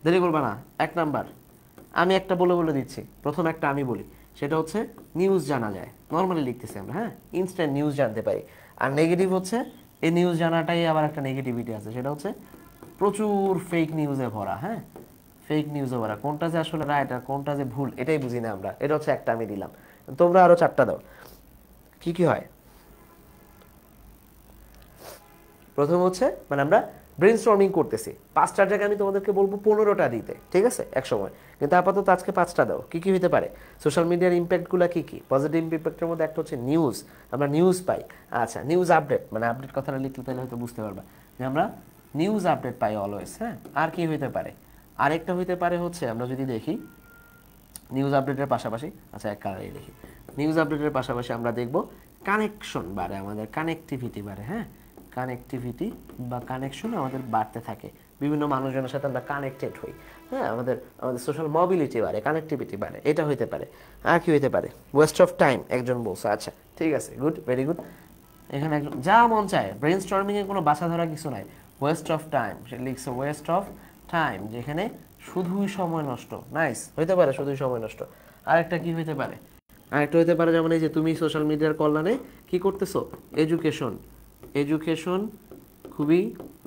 দেরি করবা না। 1 নাম্বার আমি একটা বলে বলে দিচ্ছি, প্রথম একটা আমি বলি, সেটা হচ্ছে নিউজ জানা যায়, নর্মালি লিখতেছি আমরা, হ্যাঁ, ইনস্ট্যান্ট নিউজ জানতে পারি। আর নেগেটিভ হচ্ছে এই নিউজ জানাটাই আবার একটা নেগেটিভিটি আছে, সেটা হচ্ছে প্রচুর ফেক নিউজে ভরা। হ্যাঁ, ফেক নিউজে ভরা, কোনটা যে আসলে রাইট আর কোনটা যে ভুল এটাই বুঝি না আমরা। এটা হচ্ছে একটা আমি দিলাম, তোমরা আরো 4টা দাও। কি কি হয়? প্রথম হচ্ছে মানে আমরা ব্রেইনস্টর্মিং করতেছি, 5টার জায়গায় আমি তোমাদেরকে বলবো 15টা দিতে, ঠিক আছে, এক সময়। কিন্তু আপাতত আজকে 5টা দাও। কি কি হতে পারে সোশ্যাল মিডিয়ার ইম্প্যাক্টগুলো? কি কি পজিটিভ ইম্প্যাক্টের মধ্যে একটা হচ্ছে নিউজ, আমরা নিউজ পাই। আচ্ছা, নিউজ আপডেট, মানে আপডেট কথাটা লিখতে তাহলে হয়তো বুঝতে পারবা যে আমরা নিউজ আপডেট পাই অলওয়েজ। হ্যাঁ, আর কি হইতে পারে? আরেকটা হইতে পারে হচ্ছে আমরা যদি দেখি নিউজ আপডেটের পাশাপাশি, আচ্ছা এক কারণে দেখি, নিউজ আপডেটের পাশাপাশি আমরা দেখব কানেকশন বাড়ে, আমাদের কানেক্টিভিটি বাড়ে। হ্যাঁ, কানেক্টিভিটি বা কানেকশন আমাদের বাড়তে থাকে, বিভিন্ন মানুষজনের সাথে আমরা কানেক্টেড হই। হ্যাঁ, আমাদের আমাদের সোশ্যাল মোবিলিটি বাড়ে, কানেক্টিভিটি বাড়ে, এটা হইতে পারে। আর কি হইতে পারে? ওয়েস্ট অফ টাইম একজন বলছে। আচ্ছা ঠিক আছে, গুড, ভেরি গুড। এখানে একজন যা মন চায়, ব্রেন স্টর্মিংয়ে কোনো বাছা ধরা কিছু নাই। ওয়েস্ট অফ টাইম, সে লিখছে ওয়েস্ট অফ টাইম, যেখানে শুধুই সময় নষ্ট। নাইস, হইতে পারে শুধুই সময় নষ্ট। আরেকটা কি হইতে পারে? আরেকটা হইতে পারে যেমন এই যে তুমি সোশ্যাল মিডিয়ার কল্যাণে কি করতেছো, এডুকেশন। এডুকেশন খুবই,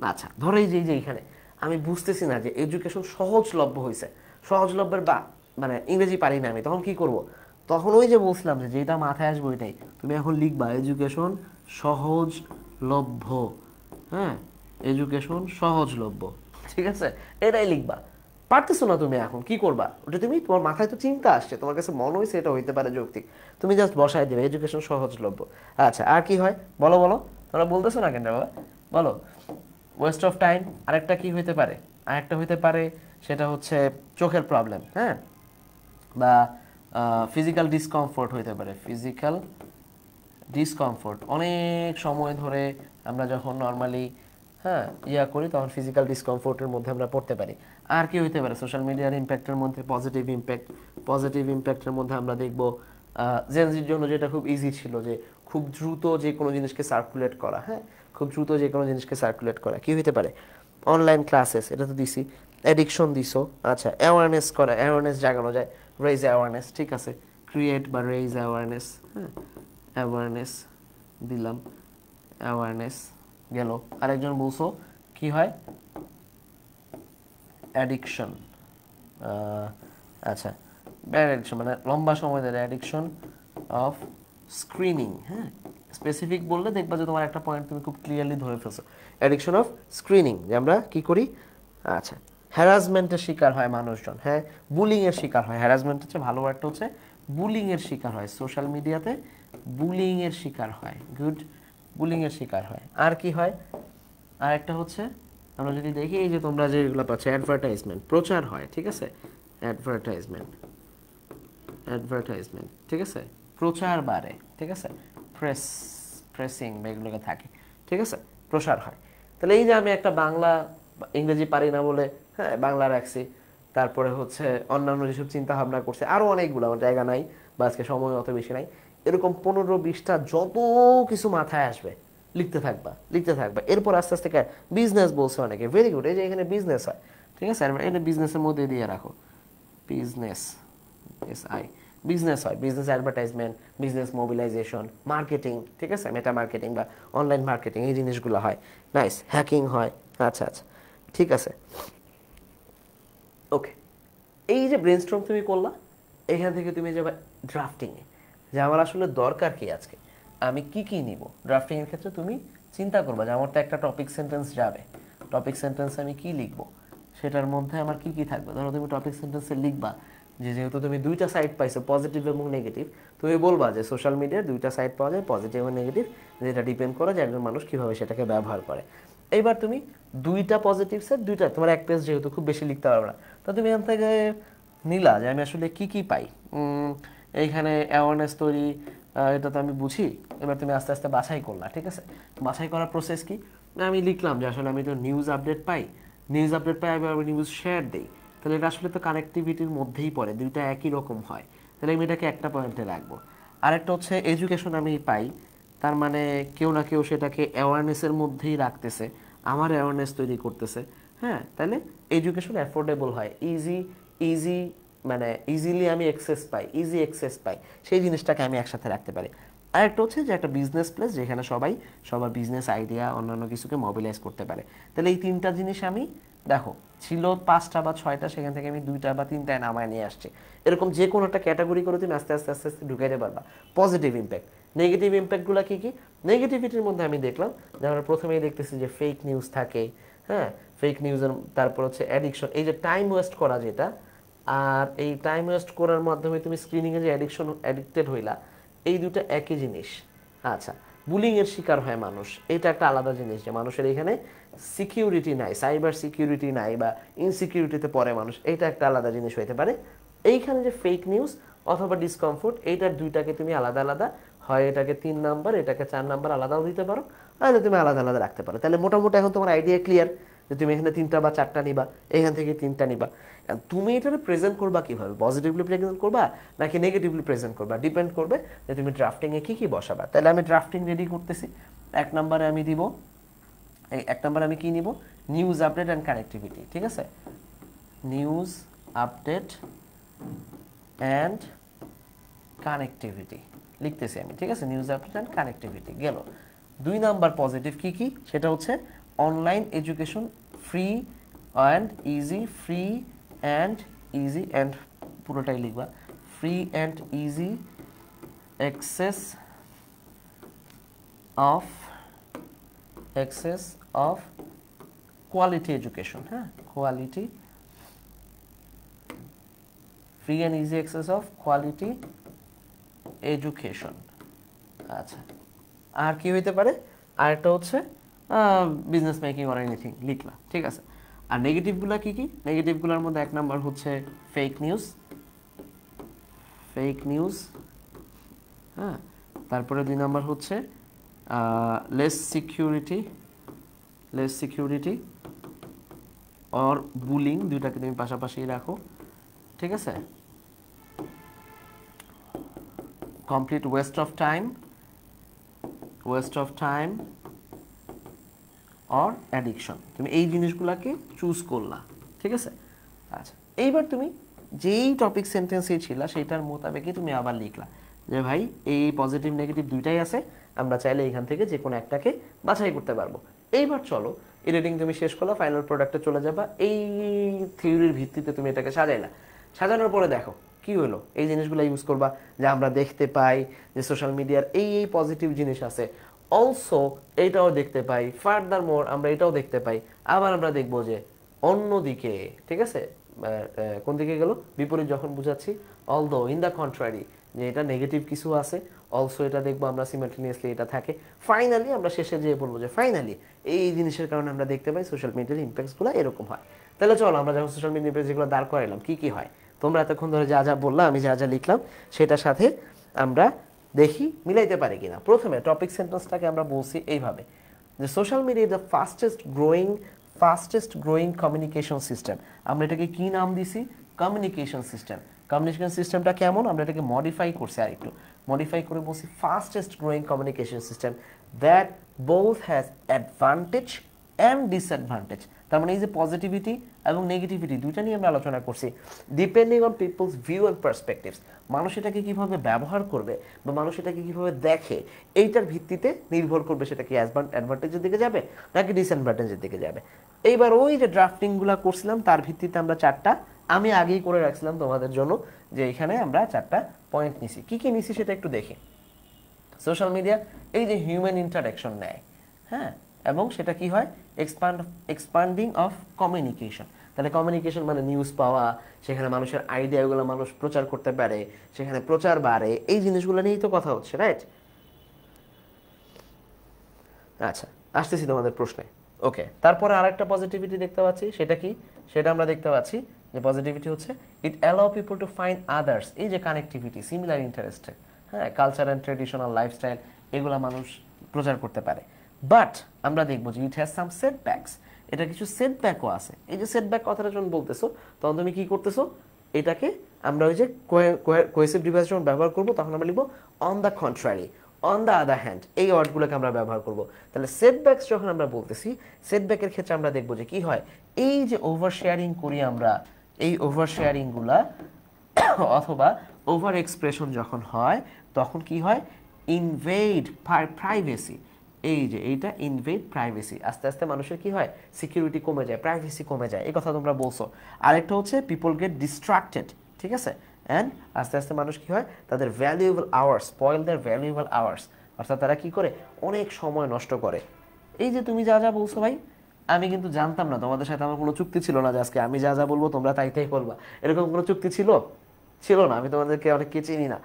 আচ্ছা ধরো এই যে এখানে আমি বুঝতেছি না যে এডুকেশন সহজলভ্য হয়েছে, সহজলভ্যের বা মানে ইংরেজি পারি না আমি, তখন কি করব? তখন ওই যে বলছিলাম যে যেটা মাথায় আসবে ওইটাই তুমি এখন লিখবা, এডুকেশন সহজলভ্য। হ্যাঁ, এডুকেশন সহজলভ্য, ঠিক আছে, এটাই লিখবা। পারতেছো না তুমি, এখন কি করবা? ওটা তুমি, তোমার মাথায় তো চিন্তা আসছে, তোমার কাছে মনে হয়েছে এটা হইতে পারে যৌক্তিক, তুমি জাস্ট বসায় দেবে এডুকেশন সহজলভ্য। আচ্ছা আর কি হয় বলো বলো, তোমরা বলতেছো না কেন বাবা, বলো। West of time. আরেকটা কি হইতে পারে? আরেকটা হইতে পারে সেটা হচ্ছে চোখের প্রবলেম। হ্যাঁ, বা ফিজিক্যাল ডিসকমফোর্ট হইতে পারে। ফিজিক্যাল ডিসকমফোর্ট, অনেক সময় ধরে আমরা যখন নর্মালি হ্যাঁ করি তখন ফিজিক্যাল ডিসকমফোর্টের মধ্যে আমরা পড়তে পারি। আর কি হইতে পারে? সোশ্যাল মিডিয়ার ইম্প্যাক্টের মধ্যে পজিটিভ ইম্প্যাক্ট। পজিটিভ ইম্প্যাক্টের মধ্যে আমরা দেখব জেনজির জন্য যেটা খুব ইজি ছিল, যে খুব দ্রুত যে কোনো জিনিসকে সার্কুলেট করা। হ্যাঁ, খুব দ্রুত যে কোনো জিনিসকে সার্কুলেট করা। কি হইতে পারে? অনলাইন ক্লাসেস, এটা তো দিছি। অ্যাডিকশন দিছো। আচ্ছা, অ্যাওয়ারনেস করা, অ্যাওয়ারনেস জাগানো যায়, রেইজ অ্যাওয়ারনেস, ঠিক আছে, ক্রিয়েট বা রেইজ অ্যাওয়ারনেস। হ্যাঁ, অ্যাওয়ারনেস দিলাম, অ্যাওয়ারনেস গেল। আরেকজন বলছো কি হয়? অ্যাডিকশন। আচ্ছা, ব্যাড অ্যাডিকশন মানে লম্বা সময় ধরে, অ্যাডিকশন অফ স্ক্রিনিং। হ্যাঁ, স্পেসিফিক বললে দেখবা যে তোমার একটা পয়েন্ট তুমি খুব ক্লিয়ারলি ধরে ফেলছো। অ্যাডিকশন অফ স্ক্রিনিং, যে আমরা কি করি? আচ্ছা, হ্যারাসমেন্টের শিকার হয় মানুষজন। হ্যাঁ, বুলিংয়ের শিকার হয়। হ্যারাসমেন্ট হচ্ছে ভালো ওয়ার্ডটা হচ্ছে বুলিংয়ের শিকার হয়, সোশ্যাল মিডিয়াতে বুলিংয়ের শিকার হয়। গুড, বুলিংয়ের শিকার হয়। আর কি হয়? আর একটা হচ্ছে আমরা যদি দেখি এই যে তোমরা যেগুলো পাচ্ছ, অ্যাডভার্টাইজমেন্ট, প্রচার হয়, ঠিক আছে, অ্যাডভার্টাইজমেন্ট, অ্যাডভার্টাইজমেন্ট, ঠিক আছে, প্রচার বাড়ে, ঠিক আছে, প্রেসিং এগুলোকে থাকে, ঠিক আছে, প্রসার হয়। তাহলে এই যে আমি একটা বাংলা ইংরেজি পারি না বলে হ্যাঁ বাংলা রাখছি, তারপরে হচ্ছে অন্যান্য যেসব চিন্তা ভাবনা করছে আরও অনেকগুলো, আমার জায়গা নাই বা আজকে সময় অত বেশি নাই, এরকম 15-20টা যত কিছু মাথায় আসবে লিখতে থাকবা, লিখতে থাকবা। এরপর আস্তে আস্তে বিজনেস বলছে অনেকে, ভেরি গুড, এই যে এখানে বিজনেস হয়, ঠিক আছে, এটা বিজনেসের মধ্যে দিয়ে রাখো, বিজনেস, এস আই, বিজনেস হয়, business advertisement, business mobilization, marketing, ঠিক আছে, মেটা মার্কেটিং বা অনলাইন মার্কেটিং, এই জিনিসগুলো হয়। নাইস, হ্যাকিং হয়। আচ্ছা আচ্ছা, ঠিক আছে, ওকে। এই যে ব্রেনস্টর্ম তুমি করলা, এখান থেকে তুমি যাবে ড্রাফটিংয়ে, যে আমার আসলে দরকার কি আজকে, আমি কি কি নিব। ড্রাফটিংয়ের ক্ষেত্রে তুমি চিন্তা করবা যে আমার তো একটা টপিক সেন্টেন্স যাবে, টপিক সেন্টেন্স আমি কি লিখবো, সেটার মধ্যে আমার কি কি থাকবে। ধরো তুমি টপিক সেন্টেন্সে লিখবা যে যেহেতু তুমি দুইটা সাইড পাইছো, পজিটিভ এবং নেগেটিভ, তুমি বলবা যে সোশ্যাল মিডিয়ার দুইটা সাইড পাওয়া যায়, পজিটিভ এবং নেগেটিভ, যেটা ডিপেন্ড করে যে একজন মানুষ কীভাবে সেটাকে ব্যবহার করে। এইবার তুমি দুইটা পজিটিভ সাইড, দুইটা, তোমার এক পেজ যেহেতু খুব বেশি লিখতে পারবে না, তো তুমি এখান থেকে নিলা যে আমি আসলে কি কি পাই। এইখানে অ্যাওয়ারনেস তৈরি, এটা তো আমি বুঝি। এবার তুমি আস্তে আস্তে বাছাই করলা, ঠিক আছে, বাছাই করার প্রসেস কি? আমি লিখলাম যে আসলে আমি তো নিউজ আপডেট পাই, নিউজ আপডেট পাই, আমি নিউজ শেয়ার দিই, তাহলে এটা আসলে তো কানেক্টিভিটির মধ্যেই পড়ে, দুইটা একই রকম হয়, তাহলে আমি এটাকে একটা পয়েন্টে রাখবো। আরেকটা হচ্ছে এডুকেশন আমি পাই, তার মানে কেউ না কেউ সেটাকে অ্যাওয়ারনেসের মধ্যেই রাখতেছে, আমার অ্যাওয়ারনেস তৈরি করতেছে। হ্যাঁ, তাহলে এডুকেশন অ্যাফোর্ডেবল হয়, ইজি, ইজি মানে ইজিলি আমি অ্যাক্সেস পাই, ইজি অ্যাক্সেস পাই, সেই জিনিসটাকে আমি একসাথে রাখতে পারি। আরেকটা হচ্ছে যে একটা বিজনেস প্লেস, যেখানে সবাই সবার বিজনেস আইডিয়া অন্যান্য কিছুকে মোবিলাইজ করতে পারে। তাহলে এই তিনটা জিনিস আমি, দেখো ছিল 5টা বা 6টা, সেখান থেকে আমি 2টা বা 3টায় নামায় নিয়ে আসছি। এরকম যে কোনো একটা ক্যাটাগরি করে তুমি আস্তে আস্তে আস্তে আস্তে ঢুকাইতে পারবা। পজিটিভ ইম্প্যাক্ট, নেগেটিভ ইম্প্যাক্টগুলো কী কী? নেগেটিভিটির মধ্যে আমি দেখলাম যে আমরা প্রথমেই দেখতেছি যে ফেক নিউজ থাকে। হ্যাঁ, ফেক নিউজের, তারপর হচ্ছে অ্যাডিকশন, এই যে টাইম ওয়েস্ট করা যেটা, আর এই টাইম ওয়েস্ট করার মাধ্যমে তুমি স্ক্রিনিংয়ে যে অ্যাডিক্টেড হইলা, এই দুটো একই জিনিস। আচ্ছা, বুলিংয়ের শিকার হয় মানুষ, এটা একটা আলাদা জিনিস, যে মানুষের এখানে সিকিউরিটি নাই, সাইবার সিকিউরিটি নাই বা ইনসিকিউরিটিতে পড়ে মানুষ, এটা একটা আলাদা জিনিস হইতে পারে। এইখানে যে ফেক নিউজ, অথবা ডিসকমফোর্ট, এইটার দুইটাকে তুমি আলাদা আলাদা, হয় এটাকে 3 নাম্বার এটাকে 4 নাম্বার আলাদাও দিতে পারো, তাহলে তুমি আলাদা আলাদা রাখতে পারো। তাহলে মোটামুটি এখন তোমার আইডিয়া ক্লিয়ার যে তুমি এখানে 3টা বা 4টা নিবা, এখান থেকে 3টা নিবা। তুমি এটাকে প্রেজেন্ট করবা কিভাবে, পজিটিভলি প্রেজেন্ট করবা নাকি নেগেটিভলি প্রেজেন্ট করবা, ডিপেন্ড করবে যে তুমি ড্রাফটিংয়ে কী কী বসাবা। তাহলে আমি ড্রাফটিং রেডি করতেছি। 1 নম্বরে আমি দিব, এই 1 নম্বরে আমি কি নিব, নিউজ আপডেট অ্যান্ড কানেক্টিভিটি। ঠিক আছে, নিউজ আপডেট অ্যান্ড কানেক্টিভিটি লিখতেছি আমি। ঠিক আছে, নিউজ আপডেট অ্যান্ড কানেক্টিভিটি গেল। 2 নাম্বার পজিটিভ কি কি, সেটা হচ্ছে online education free and easy, free and easy and পুরোটাই লিখবা, free and easy access of quality education. হ্যাঁ, quality, free and easy access of quality education. আচ্ছা, আর কি হইতে পারে, আরেকটা হচ্ছে বিজনেস মেকিং অর এনিথিং লিখলা। ঠিক আছে, আর নেগেটিভগুলো কি কি, নেগেটিভগুলোর মধ্যে 1 নাম্বার হচ্ছে ফেক নিউজ, হ্যাঁ। তারপরে 2 নাম্বার হচ্ছে লেস সিকিউরিটি অর বুলিং, দুইটাকে তুমি পাশাপাশি রাখো। ঠিক আছে, complete West of time or addiction, তুমি এই জিনিসগুলোকে চুজ করলা। ঠিক আছে, আচ্ছা এইবার তুমি যেই টপিক সেন্টেন্সে ছিল সেইটার মোতাবেকই তুমি আবার লিখলা যে ভাই এই পজিটিভ নেগেটিভ দুইটাই আছে, আমরা চাইলে এখান থেকে যে কোনো একটাকে বাছাই করতে পারবো। এইবার চলো এডিটিং তুমি শেষ করলা, ফাইনাল প্রোডাক্টে চলে যাবা। এই থিওরির ভিত্তিতে তুমি এটাকে সাজাইলা, সাজানোর পরে দেখো কি হলো, এই জিনিসগুলো ইউজ করবা যে আমরা দেখতে পাই যে সোশ্যাল মিডিয়ার এই পজিটিভ জিনিস আছে, অলসো এইটাও দেখতে পাই, ফার্দার মোর আমরা এটাও দেখতে পাই। আবার আমরা দেখবো যে অন্যদিকে, ঠিক আছে, কোন দিকে গেল, বিপরীত যখন বুঝাচ্ছি, অলদো ইন দ্য কন্ট্রারি, যে এটা নেগেটিভ কিছু আছে, অলসো এটা দেখবো আমরা সিমাল্টেনিয়াসলি এটা থাকে। ফাইনালি আমরা শেষে যেয়ে বলবো যে ফাইনালি এই জিনিসের কারণে আমরা দেখতে পাই সোশ্যাল মিডিয়ার ইম্প্যাক্টসগুলো এরকম হয়। তাহলে চলো আমরা যখন সোশ্যাল মিডিয়া ইম্প্যাক্ট যেগুলো দাঁড় করাইলাম কি কি হয়, তোমরা এতক্ষণ ধরে যা যা বললাম, আমি যা যা লিখলাম সেটার সাথে আমরা দেখি মিলাইতে পারি কিনা। প্রথমে টপিক সেন্টেন্সটাকে আমরা বলছি এইভাবে যে social media the fastest growing communication system. আমরা এটাকে কি নাম দিছি, কমিউনিকেশন সিস্টেম। কমিউনিকেশন সিস্টেমটা কেমন, আমরা এটাকে মডিফাই করছি, আর একটু মডিফাই করে বলছি fastest growing communication system that both has advantage and disadvantage. তার মানে এই যে পজিটিভিটি এবং নেগেটিভিটি দুইটা নিয়ে আমরা আলোচনা করছি, depending on people's view and perspectives. মানুষ এটাকে কীভাবে ব্যবহার করবে বা মানুষ এটাকে কীভাবে দেখে, এইটার ভিত্তিতে নির্ভর করবে সেটা কি অ্যাডভান্টেজের দিকে যাবে নাকি ডিসঅ্যাডভান্টেজের দিকে যাবে। এইবার ওই যে ড্রাফটিংগুলো করছিলাম তার ভিত্তিতে আমরা 4টা, আমি আগেই করে রাখছিলাম তোমাদের জন্য যে এখানে আমরা 4টা পয়েন্ট নিছি। কী কী নিছি সেটা একটু দেখি। সোশ্যাল মিডিয়া এই যে হিউম্যান ইন্টারাকশন নেয়, হ্যাঁ, এবং সেটা কি হয়, এক্সপান্ডিং অফ কমিউনিকেশন। তাহলে কমিউনিকেশন মানে নিউজ পাওয়া, সেখানে মানুষের আইডিয়াগুলো মানুষ প্রচার করতে পারে, সেখানে প্রচার বাড়ে, এই জিনিসগুলো নিয়েই তো কথা হচ্ছে, রাইট? আচ্ছা, আসতেছি তোমাদের প্রশ্নে। ওকে, তারপরে আরেকটা পজিটিভিটি দেখতে পাচ্ছি, সেটা কি, সেটা আমরা দেখতে পাচ্ছি যে পজিটিভিটি হচ্ছে it allow people to find others, এই যে কানেক্টিভিটি, সিমিলার ইন্টারেস্টেড, হ্যাঁ, কালচার অ্যান্ড ট্রেডিশনাল লাইফস্টাইল, এগুলো মানুষ প্রচার করতে পারে। বাট আমরা দেখবো যে ইট হ্যাজ সাম সেটব্যাকস, এটা কিছু সেটব্যাকও আছে। এই যে সেটব্যাক কথাটা যখন বলতেছো তখন তুমি কি করতেছো, এটাকে আমরা ওই যে কোহেসিভ ডিভাইস যখন ব্যবহার করবো তখন আমরা লিখবো on the contrary, on the other hand, এই ওয়ার্ডগুলোকে আমরা ব্যবহার করব। তাহলে সেটব্যাকস যখন আমরা বলতেছি, সেটব্যাকের ক্ষেত্রে আমরা দেখবো যে কি হয়, এই যে ওভার শেয়ারিং করি আমরা, এই ওভার শেয়ারিংগুলা অথবা ওভার এক্সপ্রেশন যখন হয় তখন কি হয়, ইনভেড প্রাইভেসি, এই যে এইটা ইনভেড প্রাইভেসি, আস্তে আস্তে মানুষের কি হয়, সিকিউরিটি কমে যায়, প্রাইভেসি কমে যায়, এই কথা তোমরা বলছো। আরেকটা হচ্ছে পিপল গেট ডিস্ট্রাক্টেড, ঠিক আছে, অ্যান্ড আস্তে আস্তে মানুষ কি হয়, তাদের ভ্যালুয়েবল আওয়ার্স, স্পয়েল দেয়ার ভ্যালুয়েবল আওয়ার্স, অর্থাৎ তারা কি করে, অনেক সময় নষ্ট করে। এই যে তুমি যা যা বলছো ভাই, আমি কিন্তু জানতাম না, তোমাদের সাথে আমার কোনো চুক্তি ছিল না যে আজকে আমি যা যা বলবো তোমরা তাই তাই করবা, এরকম কোনো চুক্তি ছিল না। আমি তোমাদেরকে অনেককে চিনি না,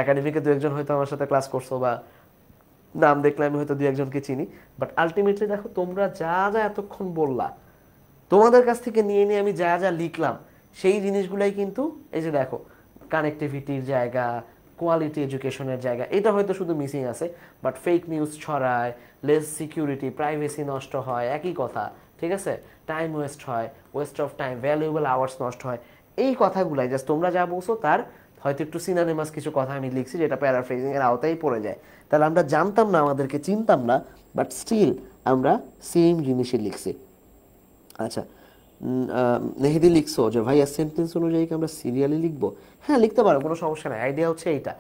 একাডেমিকে 2-1 হয়তো আমার সাথে ক্লাস করছো বা নাম দেখলে আমি হয়তো 2-1জনকে চিনি, বাট আলটিমেটলি দেখো তোমরা যা যা এতক্ষণ বললা, তোমাদের কাছ থেকে নিয়ে নিয়ে আমি যা যা লিখলাম সেই জিনিসগুলাই কিন্তু এই যে দেখো কানেক্টিভিটির জায়গা, কোয়ালিটি এডুকেশনের জায়গা, এটা হয়তো শুধু মিসিং আছে। বাট ফেক নিউজ ছড়ায়, লেস সিকিউরিটি, প্রাইভেসি নষ্ট হয়, একই কথা, ঠিক আছে, টাইম ওয়েস্ট হয়, West of time, valuable hours নষ্ট হয়, এই কথাগুলাই জাস্ট তোমরা যা বলছো তার হয়তো একটু সিনোনিমাস কিছু কথা আমি লিখছি যেটা প্যারাফ্রেজিং এর আওতায় পড়ে যায়। তাহলে আমরা জানতাম না, আমাদেরকে চিনতাম না, বাট স্টিল আমরা সেম জিনিসই লিখছি। আচ্ছা, নেহেদি লিখছো যে ভাইয়া সেন্টেন্স অনুযায়ী কি আমরা সিরিয়ালি লিখবো? হ্যাঁ, লিখতে পারো, কোনো সমস্যা নাই। আইডিয়া হচ্ছে এইটা,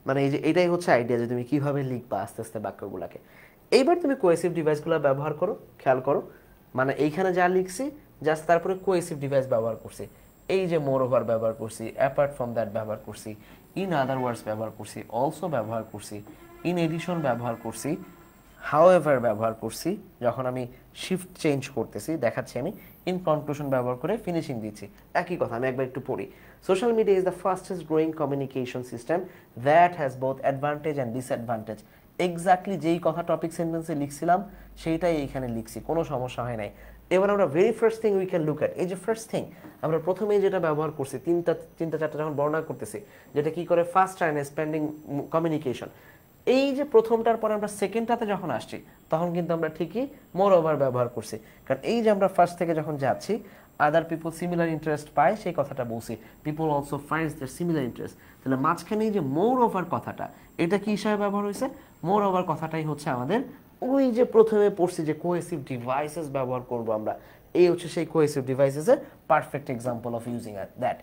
মানে এই যে এটাই হচ্ছে আইডিয়া যে তুমি কিভাবে লিখবা আস্তে আস্তে বাক্যগুলোকে। এইবার তুমি কোয়েসিভ ডিভাইসগুলো ব্যবহার করো, খেয়াল করো, মানে এইখানে যা লিখছি জাস্ট তারপরে কোয়েসিভ ডিভাইস ব্যবহার করছি। এই যে মোর ওভার ব্যবহার করছি, অ্যাপার্ট ফ্রম দ্যাট ব্যবহার করছি, ইন আদার ওয়ার্ডস ব্যবহার করছি, অলসো ব্যবহার করছি, ইন এডিশন ব্যবহার করছি, হাউএভার ব্যবহার করছি, যখন আমি শিফট চেঞ্জ করতেছি দেখাচ্ছি আমি, ইন কনক্লুশন ব্যবহার করে ফিনিশিং দিচ্ছি, একই কথা। আমি একবার একটু পড়ি। Social media is the fastest growing communication system that has both advantage and disadvantage. Exactly যেই কথা টপিক সেন্টেন্সে লিখছিলাম সেইটাই এইখানে লিখছি, কোনো সমস্যা হয় নাই। এবার আমরা very first thing we can look at, এই যে ফার্স্ট থিং আমরা প্রথমেই যেটা ব্যবহার করছি, তিনটা চারটা যখন বর্ণনা করতেছি, যেটা কি করে ফাস্ট অ্যান্ড স্পেন্ডিং কমিউনিকেশন, এই যে প্রথমটার পরে আমরা সেকেন্ডটাতে যখন আসছি তখন কিন্তু আমরা ঠিকই মোর ওভার ব্যবহার করছি, কারণ এই যে আমরা ফার্স্ট থেকে যখন যাচ্ছি আদার পিপল সিমিলার ইন্টারেস্ট পায় সেই কথাটা বলছি, পিপল অলসো ফাইন্ডস দেয়ার সিমিলার ইন্টারেস্ট। তাহলে মাঝখানে এই যে মোর ওভার কথাটা, এটা কি হিসাবে ব্যবহার হয়েছে? মোর ওভার কথাটাই হচ্ছে আমাদের ওই যে প্রথমে পড়ছি যে কোহেসিভ ডিভাইসেস ব্যবহার করব আমরা, এই হচ্ছে সেই কোহেসিভ ডিভাইসেসের perfect example of using that.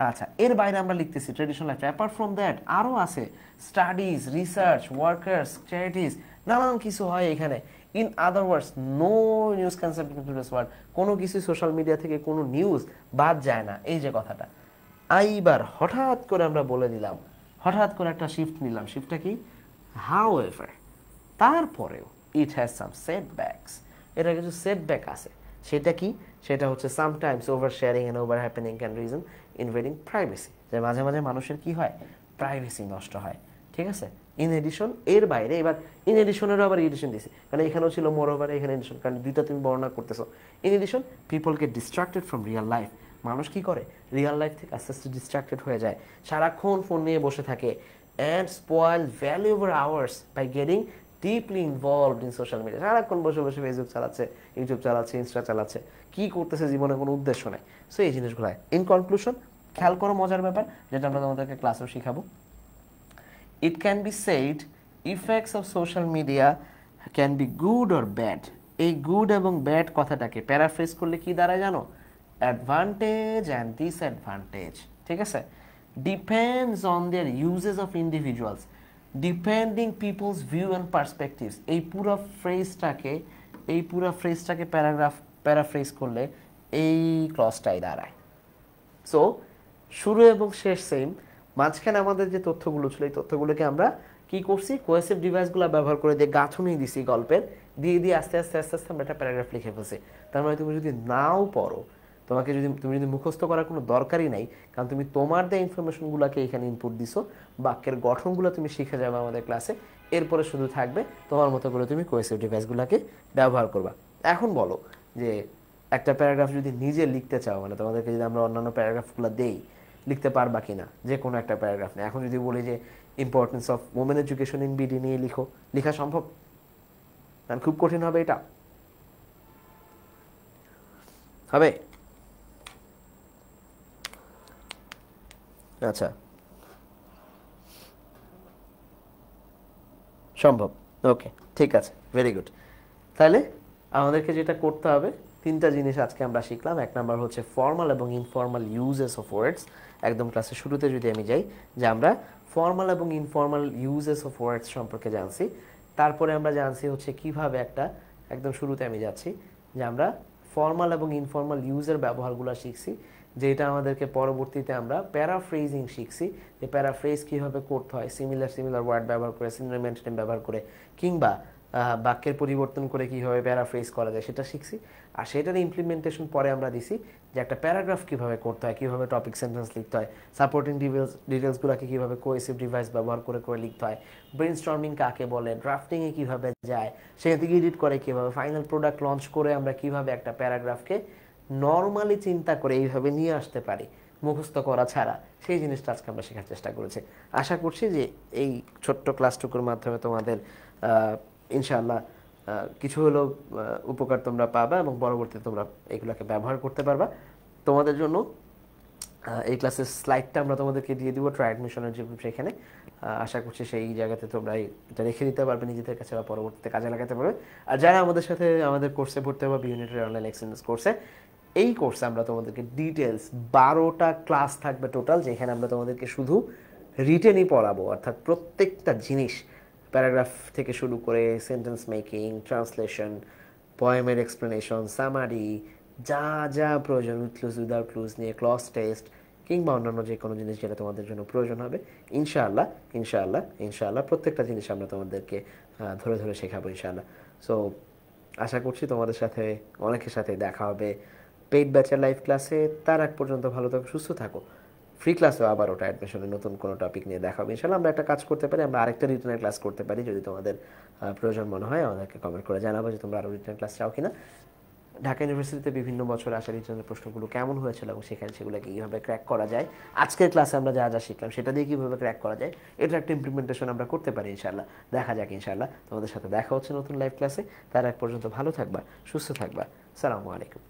আচ্ছা, এর বাইরে আমরা লিখতেছি traditional life, apart from that আরও আছে স্টাডিজ, রিসার্চ, ওয়ার্কার্স, চ্যারিটিস, নানান কিছু হয় এখানে। In other words, no news concept in today's world, কোনো কিছু সোশ্যাল মিডিয়া থেকে কোনো নিউজ বাদ যায় না, এই যে কথাটা। এইবার হঠাৎ করে আমরা বলে দিলাম, হঠাৎ করে একটা শিফট নিলাম, শিফটটা কি? হাউএভার, তারপরেও ইট হ্যাজ সাম সেটব্যাকস, এটা কিছু সেটব্যাক আছে। সেটা কি? সেটা হচ্ছে sometimes over sharing and over happening can reason ইনভেডিং privacy, যে মাঝে মাঝে মানুষের কি হয়, প্রাইভেসি নষ্ট হয়, ঠিক আছে। ইন এডিশন, এর বাইরে এবার ইন এডিশনেরও আবার এডিশন দিছি, কারণ এখানেও ছিল মোর ওভার, এখানে এডিশন, কারণ দুইটা তুমি বর্ণনা করতেছো। In addition, people get distracted from real life, মানুষ কি করে রিয়াল লাইফ থেকে আস্তে আস্তে ডিস্ট্রাক্টেড হয়ে যায়, সারাক্ষণ ফোন নিয়ে বসে থাকে, and spoil valuable hours by getting deeply involved in social media, সারাক্ষণ বসে বসে ফেসবুক চালাচ্ছে, ইউটিউব চালাচ্ছে, ইনস্টা চালাচ্ছে, কি করতেছে জীবনে কোনো উদ্দেশ্য নেই। সো এই জিনিসগুলো। ইন কনক্লুশন, খেয়াল করো মজার ব্যাপার যেটা আমরা তোমাদেরকে ক্লাসেও শিখাবো। It can be said effects of social media can be good or bad. এই গুড এবং ব্যাড কথাটাকে প্যারাফ্রেজ করলে কি দাঁড়ায় জানো? অ্যাডভান্টেজ অ্যান্ড ডিসঅ্যাডভান্টেজ, ঠিক আছে। Depends on their uses of individuals, depending people's view and perspectives. এই পুরো ফ্রেজটাকে প্যারাফ্রেজ করলে এই ক্লজটাই দাঁড়ায়। সো শুরু এবং শেষ সেম, মাঝখানে আমাদের যে তথ্যগুলো ছিল এই তথ্যগুলোকে আমরা কি করছি, কোহেসিভ ডিভাইসগুলো ব্যবহার করে দিয়ে গাঁথুনি দিছি গল্পের, দিয়ে আস্তে আস্তে আমরা একটা প্যারাগ্রাফ লিখে ফেলছি। তার মানে তুমি যদি নাও পড়ো, তুমি যদি মুখস্থ করার কোনো দরকারই নাই, কারণ তুমি তোমার দেওয়া ইনফরমেশনগুলোকে এখানে ইনপুট দিছো, বাক্যের গঠনগুলো তুমি শিখে যাবে আমাদের ক্লাসে, এরপরে শুধু থাকবে তোমার মতো করে তুমি কোহেসিভ ডিভাইসগুলোকে ব্যবহার করবা। এখন বলো যে একটা প্যারাগ্রাফ যদি নিজে লিখতে চাও, মানে তোমাদেরকে যদি আমরা অন্যান্য প্যারাগ্রাফগুলো দেই, লিখতে পারবা কিনা যে কোনো একটা প্যারাগ্রাফ নিয়ে? এখন যদি বলি যে importance of women education in BD নিয়ে লিখো, লেখা সম্ভব? কারণ খুব কঠিন হবে এটা, হবে? আচ্ছা, সম্ভব, ওকে, ঠিক আছে, ভেরি গুড। তাহলে আমাদেরকে যেটা করতে হবে, তিনটা জিনিস আজকে আমরা শিখলাম। এক নাম্বার হচ্ছে ফর্মাল এবং ইনফর্মাল ইউজেস অফ ওয়ার্ডস। একদম ক্লাসের শুরুতে যদি আমি যাই, যে আমরা ফর্মাল এবং ইনফর্মাল ইউজেস অফ ওয়ার্ডস সম্পর্কে জানছি। তারপরে আমরা জানছি হচ্ছে কিভাবে একদম শুরুতে আমি যাচ্ছি, যে আমরা ফর্মাল এবং ইনফর্মাল ইউজের ব্যবহারগুলো শিখছি, যেটা আমাদেরকে পরবর্তীতে আমরা প্যারাফ্রেজিং শিখছি, যে প্যারাফ্রেজ কীভাবে করতে হয়, সিমিলার ওয়ার্ড ব্যবহার করে, সিনোনিম অ্যান্টোনিম ব্যবহার করে, কিংবা বাক্যের পরিবর্তন করে কীভাবে প্যারাফ্রেজ করা যায় সেটা শিখছি। আর সেটার ইমপ্লিমেন্টেশন পরে আমরা দিছি যে একটা প্যারাগ্রাফ কীভাবে করতে হয়, কীভাবে টপিক সেন্টেন্স লিখতে হয়, সাপোর্টিং ডিটেলসগুলোকে কীভাবে কোহেসিভ ডিভাইস ব্যবহার করে লিখতে হয়, ব্রেনস্টর্মিং কাকে বলে, ড্রাফটিংয়ে কীভাবে যায়, সেখান থেকে এডিট করে কীভাবে, ফাইনাল প্রোডাক্ট লঞ্চ করে আমরা কীভাবে একটা প্যারাগ্রাফকে নর্মালি চিন্তা করে এইভাবে নিয়ে আসতে পারি, মুখস্থ করা ছাড়া, সেই জিনিসটা আজকে আমরা শেখার চেষ্টা করেছি। আশা করছি যে এই ছোট্ট ক্লাসটুকুর মাধ্যমে তোমাদের ইনশাআল্লাহ কিছু হলেও উপকার তোমরা পাবা এবং পরবর্তীতে তোমরা এগুলোকে ব্যবহার করতে পারবা। তোমাদের জন্য এই ক্লাসের স্লাইডটা আমরা তোমাদেরকে দিয়ে দিব ট্রাই অ্যাডমিশনের যে সেখানে। আশা করছি সেই জায়গাতে তোমরা এটা রেখে দিতে পারবে নিজেদের কাছে বা পরবর্তীতে কাজে লাগাতে পারবে। আর যারা আমাদের সাথে আমাদের কোর্সে ভর্তি হবে বি ইউনিটের অনলাইন এক্সপিরিয়েন্স কোর্সে, এই কোর্সে আমরা তোমাদেরকে ডিটেলস 12টা ক্লাস থাকবে টোটাল, যেখানে আমরা তোমাদেরকে শুধু রিটেনই পড়াবো, অর্থাৎ প্রত্যেকটা জিনিস প্যারাগ্রাফ থেকে শুরু করে সেন্টেন্স মেকিং, ট্রান্সলেশন, পয়েমের এক্সপ্লেনেশন, সামারি, যা যা প্রয়োজন, উইথ ক্লুজ উইদাউট ক্লুজ নিয়ে ক্লজ টেস্ট কিংবা অন্যান্য যে কোনো জিনিস যেটা তোমাদের জন্য প্রয়োজন হবে, ইনশাআল্লাহ ইনশাআল্লাহ ইনশাআল্লাহ প্রত্যেকটা জিনিস আমরা তোমাদেরকে ধরে ধরে শেখাবো ইনশাআল্লাহ। সো আশা করছি তোমাদের সাথে অনেকের সাথে দেখা হবে পেইড ব্যাচের লাইভ ক্লাসে। তার আগ পর্যন্ত ভালো থাকো, সুস্থ থাকো। ফ্রি ক্লাসেও আবার ওটা অ্যাডমিশনের নতুন কোনো টপিক নিয়ে দেখা হবে ইনশাআল্লাহ। আমরা একটা কাজ করতে পারি, আমরা আরেকটা রিটেনের ক্লাস করতে পারি, যদি তোমাদের প্রয়োজন মনে হয় আমাদেরকে কমেন্ট করে জানাবো যে তোমরা আরও রিটেনের ক্লাস চাও কিনা। ঢাকা ইউনিভার্সিটিতে বিভিন্ন বছর আসা রিটেনের প্রশ্নগুলো কেমন হয়েছিল এবং সেখানে সেগুলোকে কীভাবে ক্র্যাক করা যায়, আজকের ক্লাসে আমরা যা যা শিখলাম সেটা দিয়ে কীভাবে ক্র্যাক করা যায়, এটা একটা ইমপ্লিমেন্টেশন আমরা করতে পারি ইনশাআল্লাহ। দেখা যাক ইনশাআল্লাহ। তোমাদের সাথে দেখা হচ্ছে নতুন লাইভ ক্লাসে। তার এক পর্যন্ত ভালো থাকবা, সুস্থ থাকবা। আসসালামু আলাইকুম।